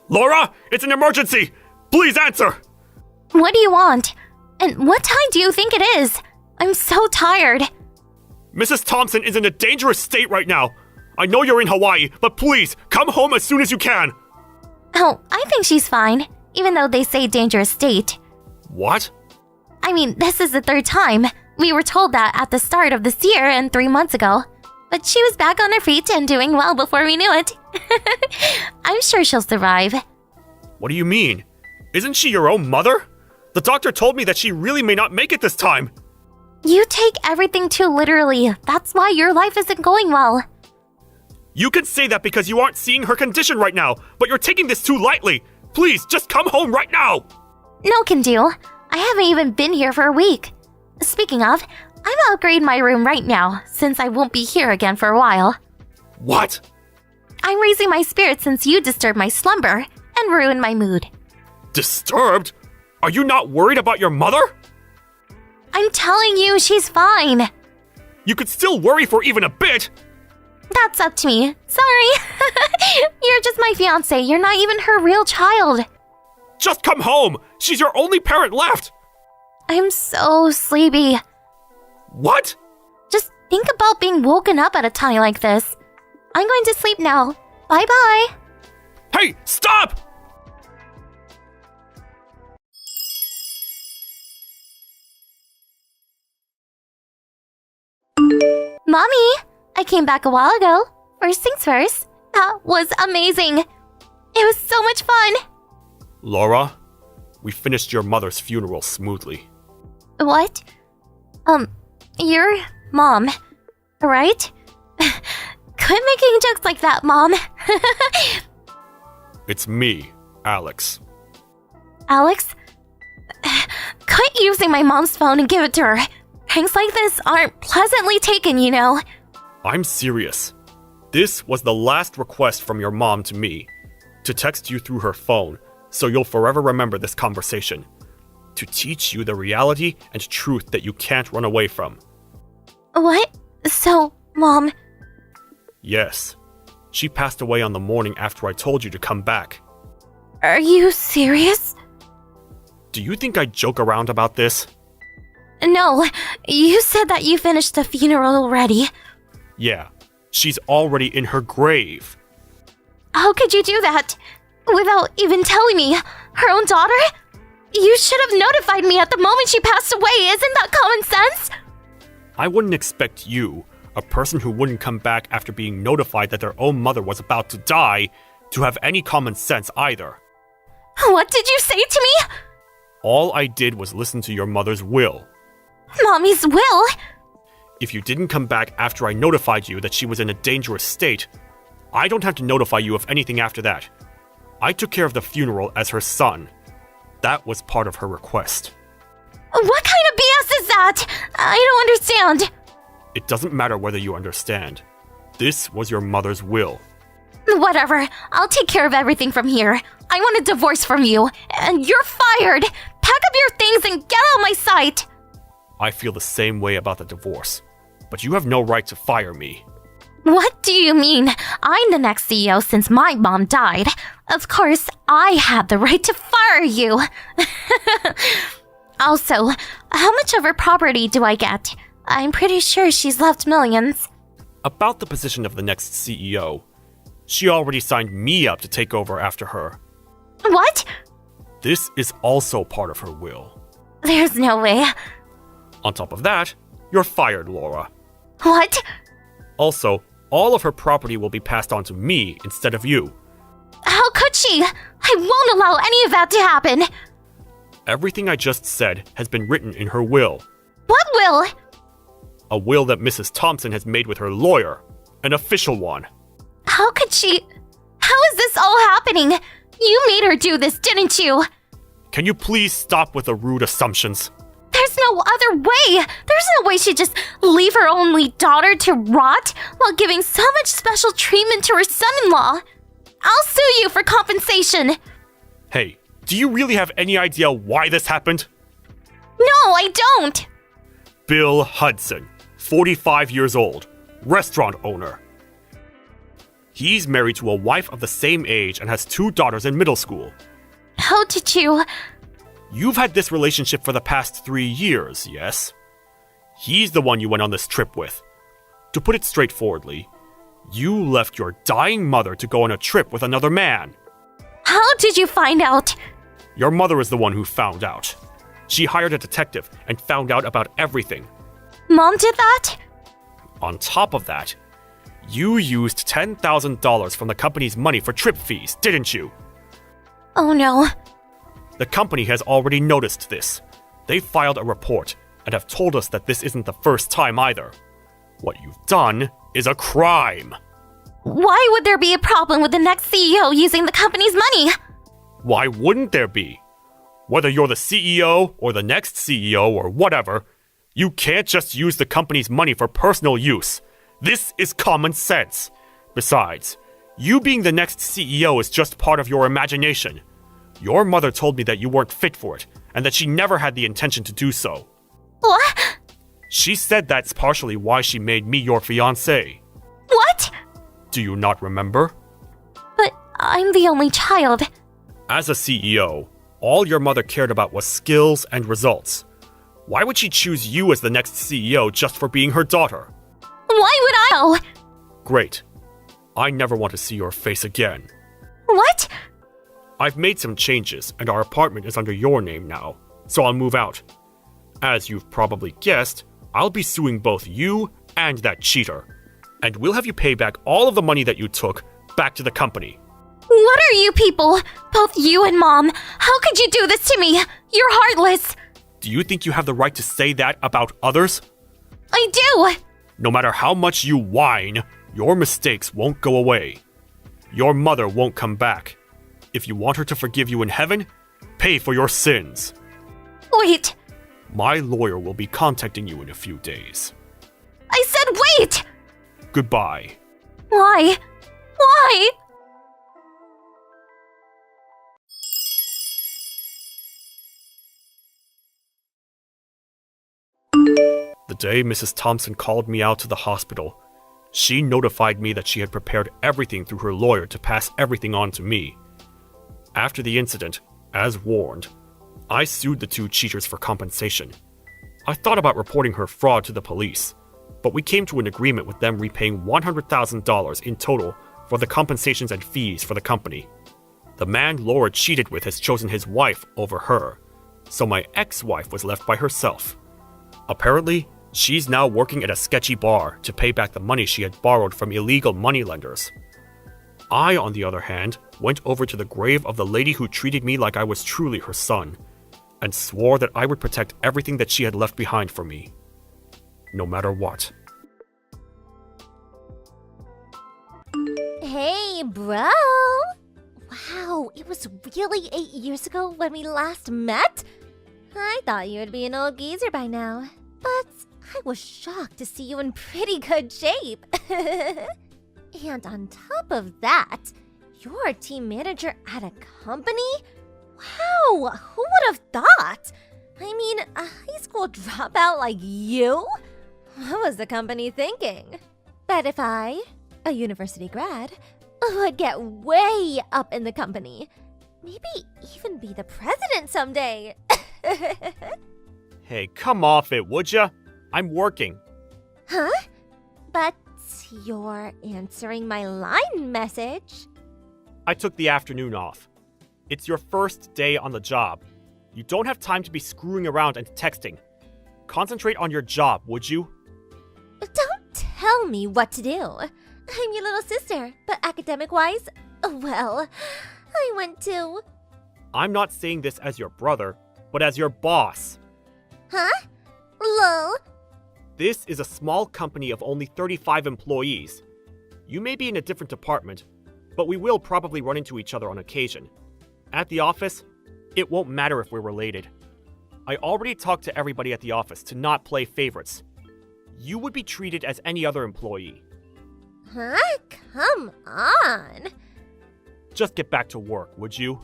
Laura, it's an emergency! Please answer! What do you want? And what time do you think it is? I'm so tired. Mrs. Thompson is in a dangerous state right now. I know you're in Hawaii, but please, come home as soon as you can. Oh, I think she's fine, even though they say dangerous state. What? I mean, this is the third time. We were told that at the start of this year and 3 months ago. But she was back on her feet and doing well before we knew it. I'm sure she'll survive. What do you mean? Isn't she your own mother? The doctor told me that she really may not make it this time. You take everything too literally. That's why your life isn't going well. You can say that because you aren't seeing her condition right now, but you're taking this too lightly. Please, just come home right now. No can do. I haven't even been here for a week. Speaking of, I'm upgrading my room right now, since I won't be here again for a while. What? I'm raising my spirits since you disturbed my slumber and ruined my mood. Disturbed? Are you not worried about your mother? I'm telling you, she's fine. You could still worry for even a bit. That's up to me. Sorry. You're just my fiancé. You're not even her real child. Just come home. She's your only parent left. I'm so sleepy. What? Just think about being woken up at a time like this. I'm going to sleep now. Bye-bye. Hey, stop! Mommy, I came back a while ago. First things first, that was amazing. It was so much fun. Laura, we finished your mother's funeral smoothly. What? Your mom, right? Quit making jokes like that, Mom. It's me, Alex. Alex? Quit using my mom's phone and give it to her. Pranks like this aren't pleasantly taken, you know. I'm serious. This was the last request from your mom to me, to text you through her phone, so you'll forever remember this conversation. To teach you the reality and truth that you can't run away from. What? So, Mom... Yes. She passed away on the morning after I told you to come back. Are you serious? Do you think I joke around about this? No, you said that you finished the funeral already. Yeah, she's already in her grave. How could you do that? Without even telling me? Her own daughter? You should have notified me at the moment she passed away. Isn't that common sense? I wouldn't expect you, a person who wouldn't come back after being notified that their own mother was about to die, to have any common sense either. What did you say to me? All I did was listen to your mother's will. Mommy's will? If you didn't come back after I notified you that she was in a dangerous state, I don't have to notify you of anything after that. I took care of the funeral as her son. That was part of her request. What kind of BS is that? I don't understand. It doesn't matter whether you understand. This was your mother's will. Whatever. I'll take care of everything from here. I want a divorce from you, and you're fired. Pack up your things and get out of my sight. I feel the same way about the divorce, but you have no right to fire me. What do you mean? I'm the next CEO since my mom died. Of course, I have the right to fire you. Also, how much of her property do I get? I'm pretty sure she's left millions. About the position of the next CEO, she already signed me up to take over after her. What? This is also part of her will. There's no way. On top of that, you're fired, Laura. What? Also, all of her property will be passed on to me instead of you. How could she? I won't allow any of that to happen. Everything I just said has been written in her will. What will? A will that Mrs. Thompson has made with her lawyer. An official one. How could she? How is this all happening? You made her do this, didn't you? Can you please stop with the rude assumptions? There's no other way. There's no way she'd just leave her only daughter to rot while giving so much special treatment to her son-in-law. I'll sue you for compensation. Hey, do you really have any idea why this happened? No, I don't. Bill Hudson, 45 years old, restaurant owner. He's married to a wife of the same age and has 2 daughters in middle school. How did you? You've had this relationship for the past 3 years, yes? He's the one you went on this trip with. To put it straightforwardly, you left your dying mother to go on a trip with another man. How did you find out? Your mother is the one who found out. She hired a detective and found out about everything. Mom did that? On top of that, you used $10,000 from the company's money for trip fees, didn't you? Oh no. The company has already noticed this. They filed a report and have told us that this isn't the first time either. What you've done is a crime. Why would there be a problem with the next CEO using the company's money? Why wouldn't there be? Whether you're the CEO or the next CEO or whatever, you can't just use the company's money for personal use. This is common sense. Besides, you being the next CEO is just part of your imagination. Your mother told me that you weren't fit for it, and that she never had the intention to do so. What? She said that's partially why she made me your fiancé. What? Do you not remember? But I'm the only child. As a CEO, all your mother cared about was skills and results. Why would she choose you as the next CEO just for being her daughter? Why would I? Oh. Great. I never want to see your face again. What? I've made some changes, and our apartment is under your name now, so I'll move out. As you've probably guessed, I'll be suing both you and that cheater. And we'll have you pay back all of the money that you took back to the company. What are you people? Both you and Mom. How could you do this to me? You're heartless. Do you think you have the right to say that about others? I do. No matter how much you whine, your mistakes won't go away. Your mother won't come back. If you want her to forgive you in heaven, pay for your sins. Wait. My lawyer will be contacting you in a few days. I said wait. Goodbye. Why? Why? The day Mrs. Thompson called me out to the hospital, she notified me that she had prepared everything through her lawyer to pass everything on to me. After the incident, as warned, I sued the two cheaters for compensation. I thought about reporting her fraud to the police, but we came to an agreement with them repaying $100,000 in total for the compensations and fees for the company. The man Laura cheated with has chosen his wife over her, so my ex-wife was left by herself. Apparently, she's now working at a sketchy bar to pay back the money she had borrowed from illegal moneylenders. I, on the other hand, went over to the grave of the lady who treated me like I was truly her son, and swore that I would protect everything that she had left behind for me, no matter what. Hey, bro! Wow, it was really 8 years ago when we last met? I thought you would be an old geezer by now, but I was shocked to see you in pretty good shape. And on top of that, you're a team manager at a company? Wow, who would have thought? I mean, a high school dropout like you? What was the company thinking? But if I, a university grad, would get way up in the company, maybe even be the president someday. Hey, come off it, would ya? I'm working. Huh? But you're answering my line message. I took the afternoon off. It's your first day on the job. You don't have time to be screwing around and texting. Concentrate on your job, would you? Don't tell me what to do. I'm your little sister, but academic-wise, well, I went to... I'm not saying this as your brother, but as your boss. Huh? Lol. This is a small company of only 35 employees. You may be in a different department, but we will probably run into each other on occasion. At the office, it won't matter if we're related. I already talked to everybody at the office to not play favorites. You would be treated as any other employee. Huh? Come on. Just get back to work, would you?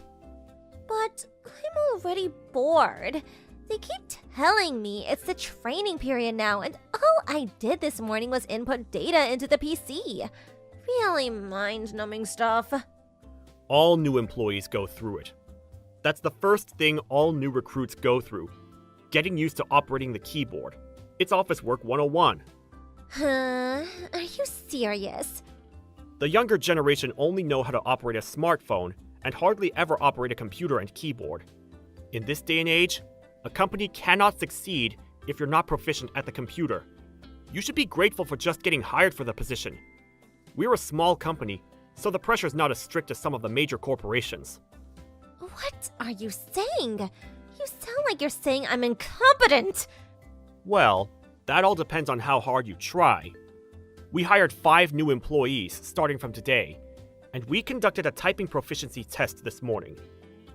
But I'm already bored. They keep telling me it's the training period now, and all I did this morning was input data into the PC. Really mind-numbing stuff. All new employees go through it. That's the first thing all new recruits go through. Getting used to operating the keyboard. It's Office Work 101. Huh? Are you serious? The younger generation only know how to operate a smartphone and hardly ever operate a computer and keyboard. In this day and age, a company cannot succeed if you're not proficient at the computer. You should be grateful for just getting hired for the position. We're a small company, so the pressure's not as strict as some of the major corporations. What are you saying? You sound like you're saying I'm incompetent. Well, that all depends on how hard you try. We hired 5 new employees starting from today, and we conducted a typing proficiency test this morning.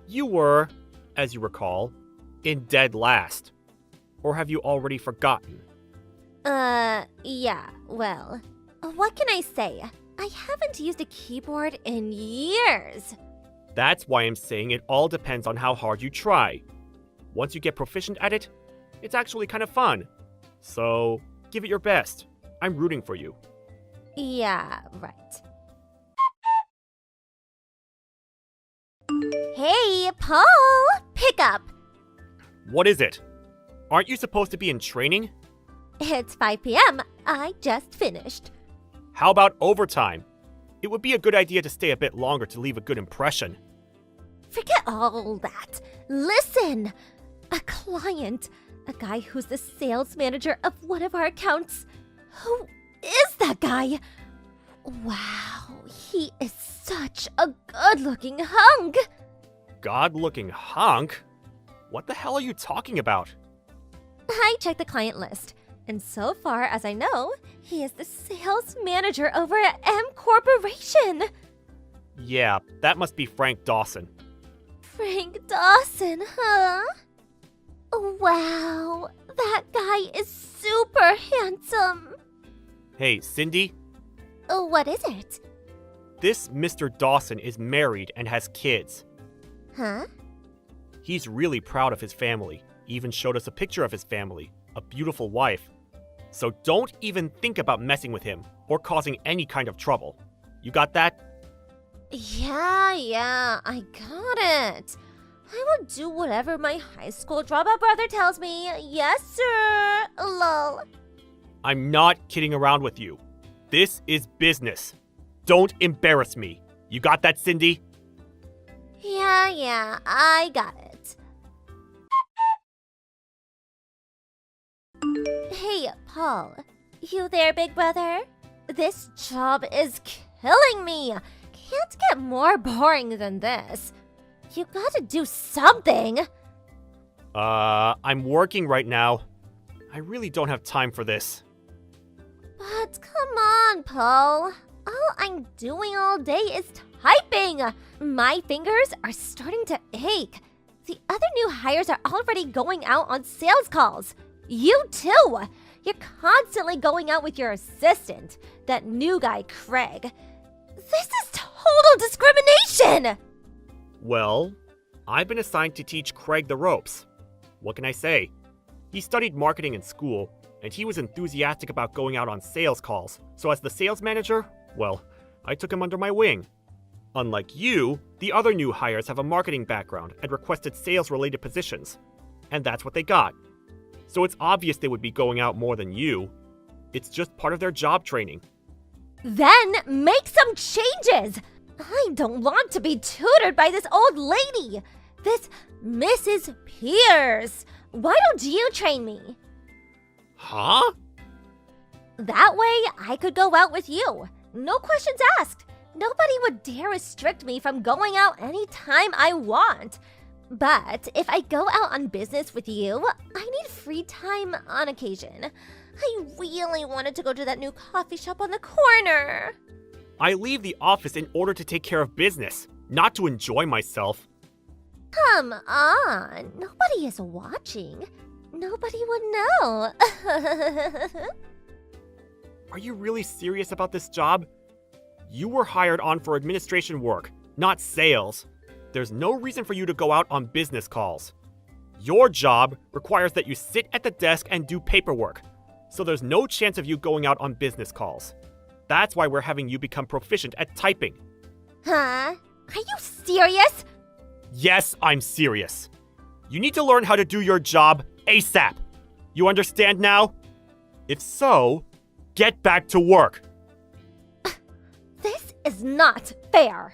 You were, as you recall, in dead last. Or have you already forgotten? Yeah, well, what can I say? I haven't used a keyboard in years. That's why I'm saying it all depends on how hard you try. Once you get proficient at it, it's actually kind of fun. So, give it your best. I'm rooting for you. Yeah, right. Hey, Paul! Pick up! What is it? Aren't you supposed to be in training? It's 5 p.m. I just finished. How about overtime? It would be a good idea to stay a bit longer to leave a good impression. Forget all that. Listen! A client, a guy who's the sales manager of one of our accounts. Who is that guy? Wow, he is such a good-looking hunk! God-looking hunk? What the hell are you talking about? I checked the client list, and so far as I know, he is the sales manager over at M Corporation. Yeah, that must be Frank Dawson. Frank Dawson, huh? Wow, that guy is super handsome. Hey, Cindy, What is it? this Mr. Dawson is married and has kids. Huh? He's really proud of his family, even showed us a picture of his family, a beautiful wife. So don't even think about messing with him or causing any kind of trouble. You got that? Yeah, I got it. I will do whatever my high school dropout brother tells me. Yes, sir. Lol. I'm not kidding around with you. This is business. Don't embarrass me. You got that, Cindy? Yeah, I got it. Hey, Paul. You there, big brother? This job is killing me. Can't get more boring than this. You gotta do something. I'm working right now. I really don't have time for this. But come on, Paul. All I'm doing all day is typing. My fingers are starting to ache. The other new hires are already going out on sales calls. You too. You're constantly going out with your assistant, that new guy, Craig. This is total discrimination! Well, I've been assigned to teach Craig the ropes. What can I say? He studied marketing in school, and he was enthusiastic about going out on sales calls. So as the sales manager, well, I took him under my wing. Unlike you, the other new hires have a marketing background and requested sales-related positions. And that's what they got. So it's obvious they would be going out more than you. It's just part of their job training. Then make some changes! I don't want to be tutored by this old lady! This Mrs. Pierce! Why don't you train me? Huh? That way I could go out with you. No questions asked. Nobody would dare restrict me from going out anytime I want. But if I go out on business with you, I need free time on occasion. I really wanted to go to that new coffee shop on the corner. I leave the office in order to take care of business, not to enjoy myself. Come on, nobody is watching. Nobody would know. Are you really serious about this job? You were hired on for administration work, not sales. There's no reason for you to go out on business calls. Your job requires that you sit at the desk and do paperwork, so there's no chance of you going out on business calls. That's why we're having you become proficient at typing. Huh? Are you serious? Yes, I'm serious. You need to learn how to do your job ASAP. You understand now? If so, get back to work. This is not fair.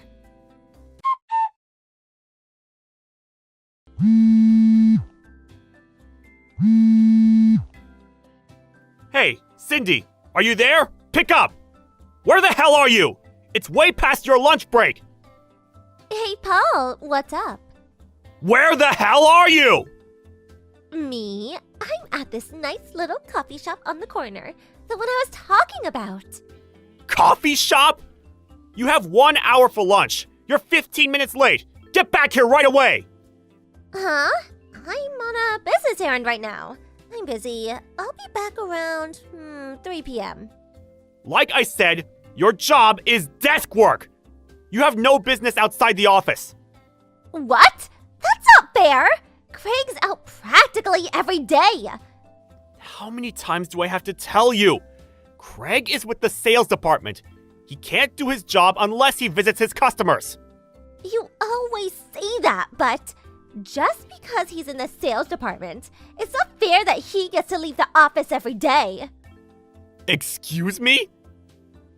Hey, Cindy, are you there? Pick up! Where the hell are you? It's way past your lunch break! Hey, Paul, what's up? Where the hell are you? Me? I'm at this nice little coffee shop on the corner. The one I was talking about. Coffee shop? You have 1 hour for lunch. You're 15 minutes late. Get back here right away! Huh? I'm on a business errand right now. I'm busy. I'll be back around 3 p.m. Like I said, your job is desk work. You have no business outside the office. What? That's not fair! Craig's out practically every day. How many times do I have to tell you? Craig is with the sales department. He can't do his job unless he visits his customers. You always say that, but just because he's in the sales department, it's not fair that he gets to leave the office every day. Excuse me?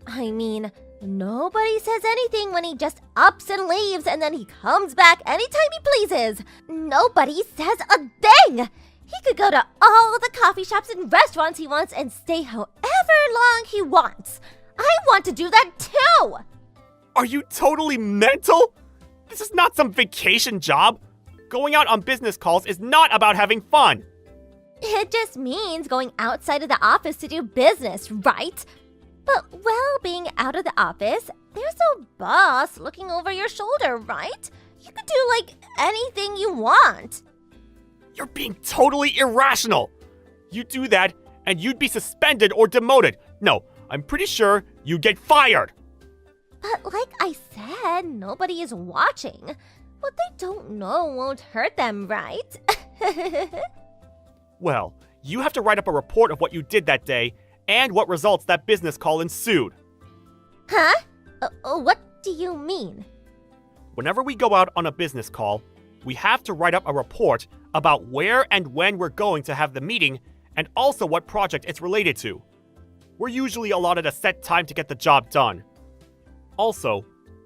I mean, nobody says anything when he just ups and leaves and then he comes back anytime he pleases. Nobody says a thing! He could go to all the coffee shops and restaurants he wants and stay however long he wants. I want to do that too! Are you totally mental? This is not some vacation job. Going out on business calls is not about having fun. It just means going outside of the office to do business, right? But while being out of the office, there's no boss looking over your shoulder, right? You could do like anything you want. You're being totally irrational. You do that, and you'd be suspended or demoted. No, I'm pretty sure you'd get fired. But like I said, nobody is watching. What they don't know won't hurt them, right? Well, you have to write up a report of what you did that day and what results that business call ensued. Huh? do you mean? Whenever we go out on a business call, we have to write up a report about where and when we're going to have the meeting and also what project it's related to. We're usually allotted a set time to get the job done. Also,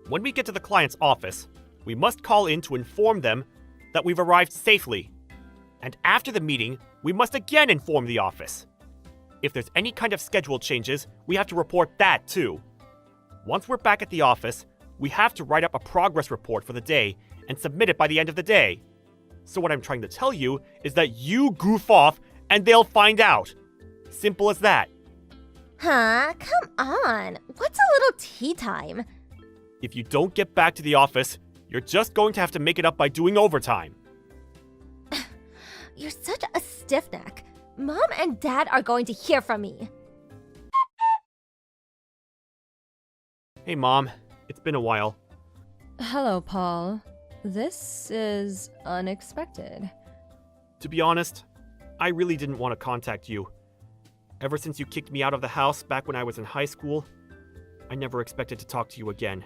when we get to the client's office, we must call in to inform them that we've arrived safely. And after the meeting, we must again inform the office. If there's any kind of schedule changes, we have to report that too. Once we're back at the office, we have to write up a progress report for the day and submit it by the end of the day. So what I'm trying to tell you is that you goof off and they'll find out. Simple as that. Huh? Come on. What's a little tea time? If you don't get back to the office, you're just going to have to make it up by doing overtime. You're such a stiff neck. Mom and Dad are going to hear from me. Hey Mom, it's been a while. Hello, Paul. This is unexpected. To be honest, I really didn't want to contact you. Ever since you kicked me out of the house back when I was in high school, I never expected to talk to you again.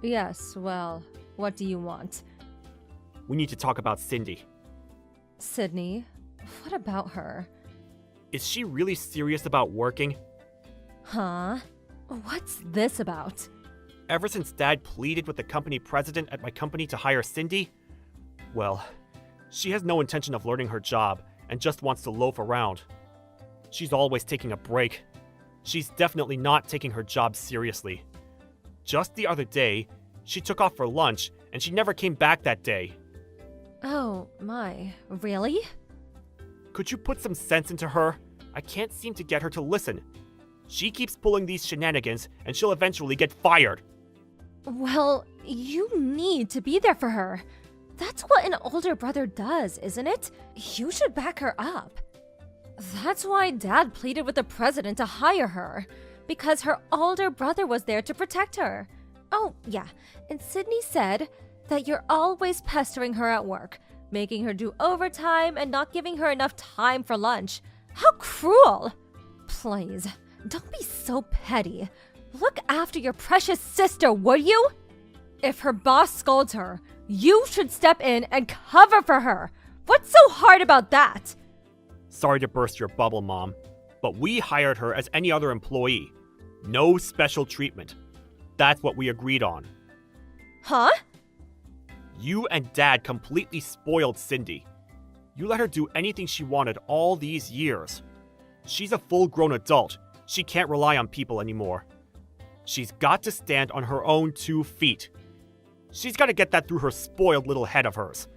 Yes, well, what do you want? We need to talk about Cindy. Sydney, what about her? Is she really serious about working? Huh? What's this about? Ever since Dad pleaded with the company president at my company to hire Cindy, well, she has no intention of learning her job and just wants to loaf around. She's always taking a break. She's definitely not taking her job seriously. Just the other day, she took off for lunch and she never came back that day. Oh, my. Really? Could you put some sense into her? I can't seem to get her to listen. She keeps pulling these shenanigans and she'll eventually get fired. Well, you need to be there for her. That's what an older brother does, isn't it? You should back her up. That's why Dad pleaded with the president to hire her, because her older brother was there to protect her. Oh, yeah, and Sydney said that you're always pestering her at work, making her do overtime and not giving her enough time for lunch. How cruel! Please, don't be so petty. Look after your precious sister, would you? If her boss scolds her, you should step in and cover for her. What's so hard about that? Sorry to burst your bubble, Mom, but we hired her as any other employee. No special treatment. That's what we agreed on. Huh? You and Dad completely spoiled Cindy. You let her do anything she wanted all these years. She's a full-grown adult. She can't rely on people anymore. She's got to stand on her own 2 feet. She's got to get that through her spoiled little head of hers.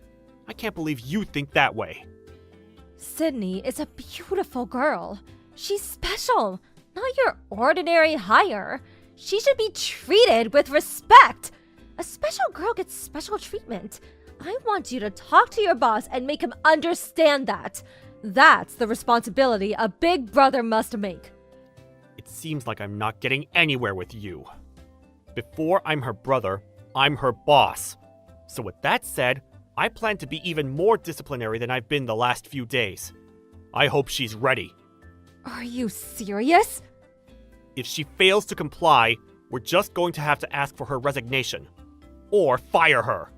I can't believe you think that way. Sydney is a beautiful girl. She's special, not your ordinary hire. She should be treated with respect. A special girl gets special treatment. I want you to talk to your boss and make him understand that. That's the responsibility a big brother must make. It seems like I'm not getting anywhere with you. Before I'm her brother, I'm her boss. So with that said, I plan to be even more disciplinary than I've been the last few days. I hope she's ready. Are you serious? If she fails to comply, we're just going to have to ask for her resignation. Or fire her.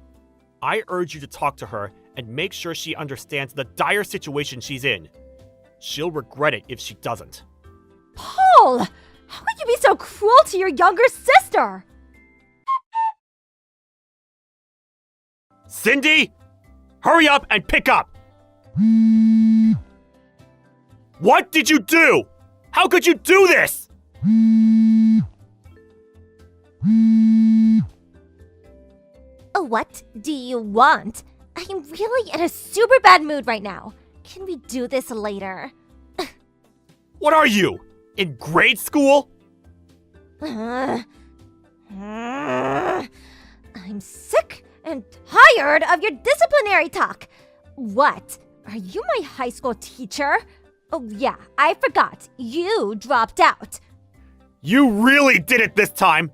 I urge you to talk to her and make sure she understands the dire situation she's in. She'll regret it if she doesn't. Paul! How could you be so cruel to your younger sister? Cindy! Hurry up and pick up! What did you do? How could you do this? What do you want? I'm really in a super bad mood right now. Can we do this later? What are you? In grade school? I'm sick and tired of your disciplinary talk. What? Are you my high school teacher? Oh yeah, I forgot. You dropped out. You really did it this time!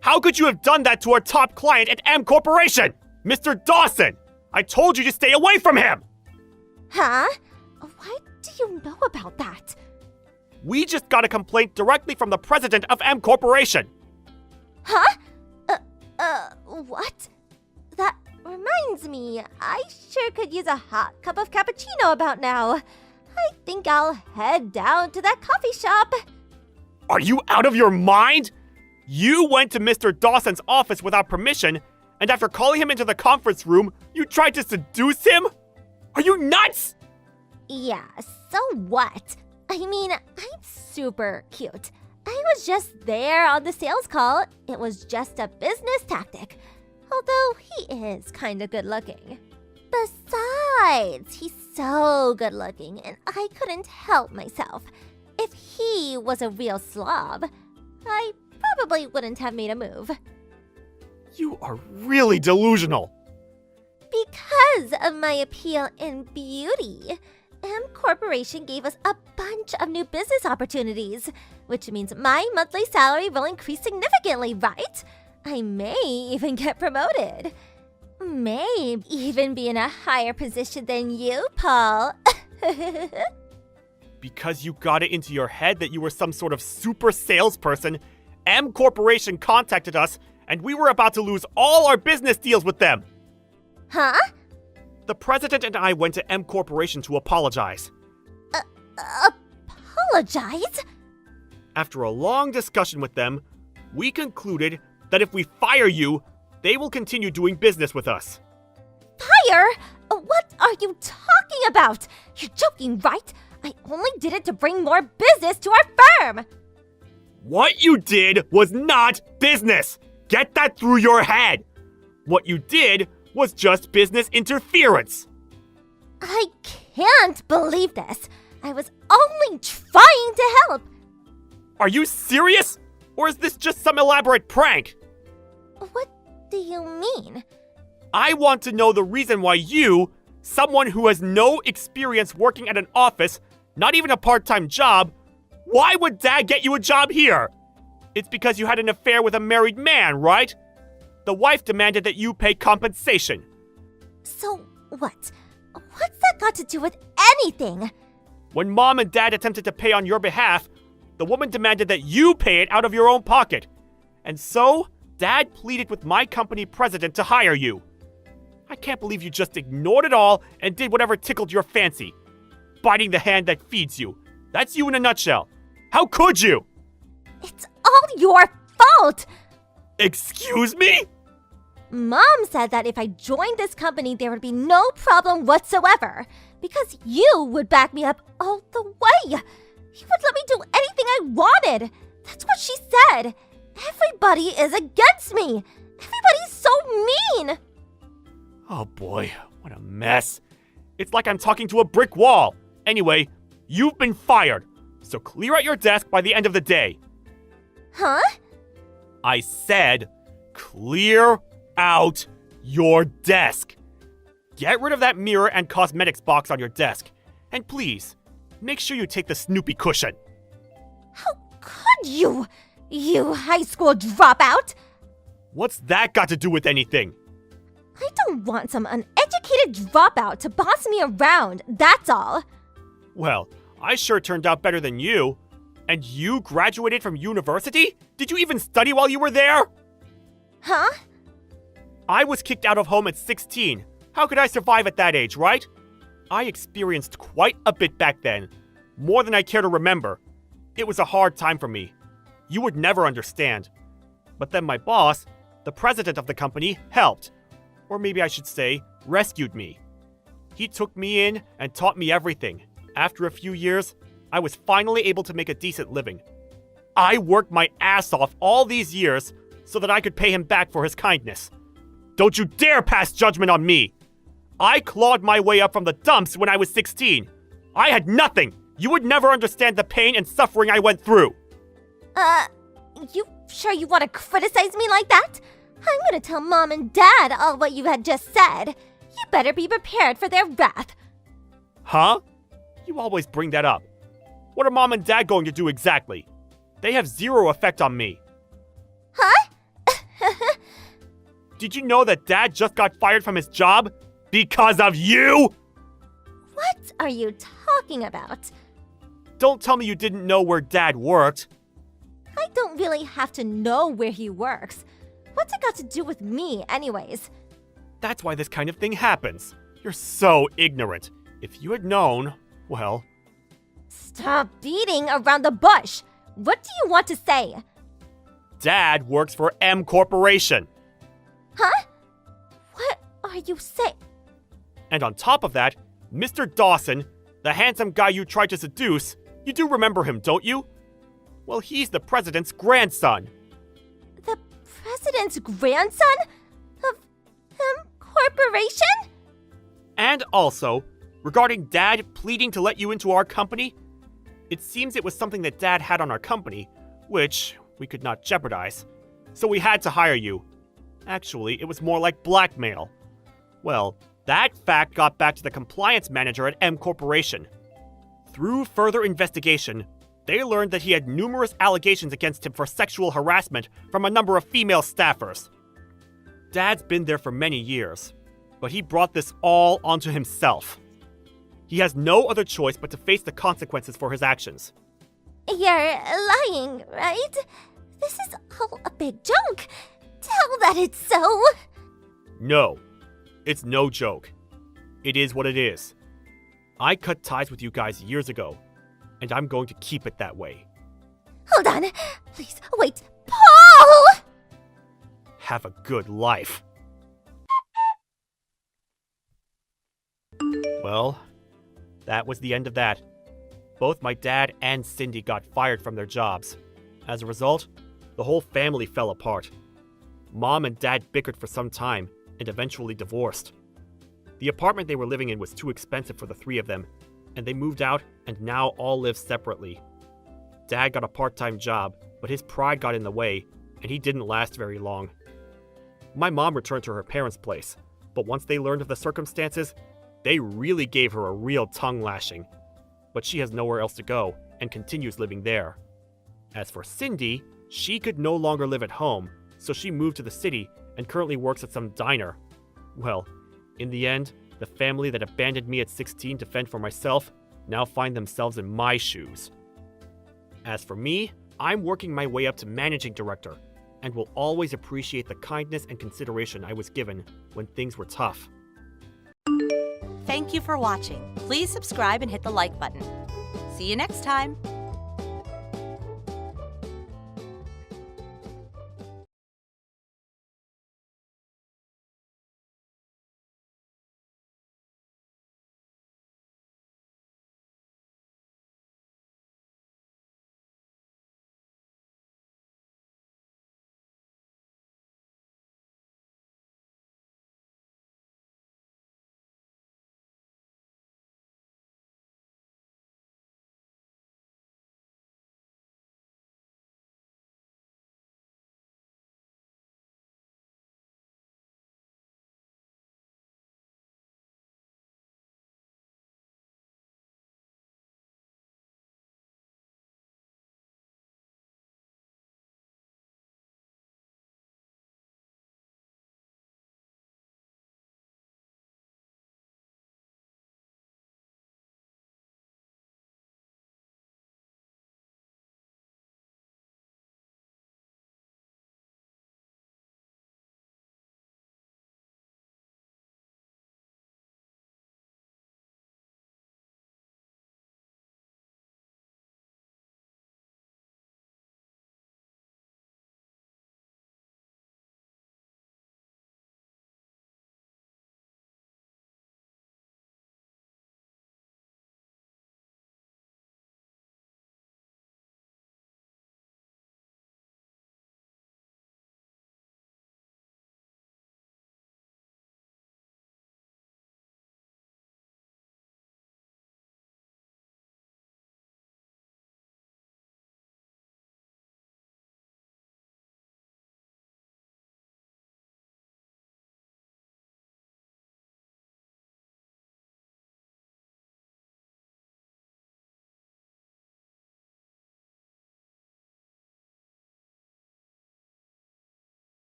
How could you have done that to our top client at M Corporation? Mr. Dawson! I told you to stay away from him! Huh? What do you know about that? We just got a complaint directly from the president of M Corporation. Huh? What? That reminds me, I sure could use a hot cup of cappuccino about now. I think I'll head down to that coffee shop. Are you out of your mind? You went to Mr. Dawson's office without permission, and after calling him into the conference room, you tried to seduce him? Are you nuts? Yeah, so what? I mean, I'm super cute. I was just there on the sales call. It was just a business tactic. Although he is kinda good looking. Besides, he's so good looking, and I couldn't help myself. If he was a real slob, I probably wouldn't have made a move. You are really delusional. Because of my appeal in beauty, M Corporation gave us a bunch of new business opportunities, which means my monthly salary will increase significantly, right? I may even get promoted. May even be in a higher position than you, Paul. Because you got it into your head that you were some sort of super salesperson, M Corporation contacted us, and we were about to lose all our business deals with them. Huh? The president and I went to M Corporation to apologize. Apologize? After a long discussion with them, we concluded that if we fire you, they will continue doing business with us. Fire? What are you talking about? You're joking, right? I only did it to bring more business to our firm. What you did was not business! Get that through your head! What you did was just business interference! I can't believe this. I was only trying to help. Are you serious? Or is this just some elaborate prank? What do you mean? I want to know the reason why you, someone who has no experience working at an office, not even a part-time job, why would Dad get you a job here? It's because you had an affair with a married man, right? The wife demanded that you pay compensation. So what? What's that got to do with anything? When Mom and Dad attempted to pay on your behalf, the woman demanded that you pay it out of your own pocket. And so, Dad pleaded with my company president to hire you. I can't believe you just ignored it all and did whatever tickled your fancy. Biting the hand that feeds you. That's you in a nutshell. How could you? It's all your fault! Excuse me? Mom said that if I joined this company, there would be no problem whatsoever. Because you would back me up all the way. You would let me do anything I wanted. That's what she said. Everybody is against me. Everybody's so mean. Oh boy, what a mess. It's like I'm talking to a brick wall. Anyway, you've been fired. So clear out your desk by the end of the day. Huh? I said, clear out your desk. Get rid of that mirror and cosmetics box on your desk. And please, make sure you take the Snoopy cushion. How could you? You high school dropout? What's that got to do with anything? I don't want some uneducated dropout to boss me around, that's all. Well, I sure turned out better than you. And you graduated from university? Did you even study while you were there? Huh? I was kicked out of home at 16. How could I survive at that age, right? I experienced quite a bit back then. More than I care to remember. It was a hard time for me. You would never understand. But then my boss, the president of the company, helped. Or maybe I should say, rescued me. He took me in and taught me everything. After a few years, I was finally able to make a decent living. I worked my ass off all these years so that I could pay him back for his kindness. Don't you dare pass judgment on me! I clawed my way up from the dumps when I was 16. I had nothing! You would never understand the pain and suffering I went through! You sure you want to criticize me like that? I'm gonna tell Mom and Dad all what you had just said. You better be prepared for their wrath. Huh? You always bring that up. What are Mom and Dad going to do exactly? They have zero effect on me. Huh? Did you know that Dad just got fired from his job? Because of you? What are you talking about? Don't tell me you didn't know where Dad worked. I don't really have to know where he works. What's it got to do with me, anyways? That's why this kind of thing happens. You're so ignorant. If you had known, well, Stop beating around the bush. What do you want to say? Dad works for M Corporation. Huh? What are you saying? And on top of that, Mr. Dawson, the handsome guy you tried to seduce, you do remember him, don't you? Well, he's the president's grandson. The president's grandson? Of M Corporation? And also, regarding Dad pleading to let you into our company, it seems it was something that Dad had on our company, which we could not jeopardize. So we had to hire you. Actually, it was more like blackmail. Well, that fact got back to the compliance manager at M Corporation. Through further investigation, they learned that he had numerous allegations against him for sexual harassment from a number of female staffers. Dad's been there for many years, but he brought this all onto himself. He has no other choice but to face the consequences for his actions. You're lying, right? This is all a big joke. Tell that it's so. No, it's no joke. It is what it is. I cut ties with you guys years ago, and I'm going to keep it that way. Hold on. Please, wait. Paul! Have a good life. Well, that was the end of that. Both my dad and Cindy got fired from their jobs. As a result, the whole family fell apart. Mom and Dad bickered for some time and eventually divorced. The apartment they were living in was too expensive for the three of them, and they moved out and now all live separately. Dad got a part-time job, but his pride got in the way, and he didn't last very long. My mom returned to her parents' place, but once they learned of the circumstances, they really gave her a real tongue lashing. But she has nowhere else to go and continues living there. As for Cindy, she could no longer live at home, so she moved to the city and currently works at some diner. Well, in the end, the family that abandoned me at 16 to fend for myself now find themselves in my shoes. As for me, I'm working my way up to managing director and will always appreciate the kindness and consideration I was given when things were tough. Thank you for watching. Please subscribe and hit the like button. See you next time.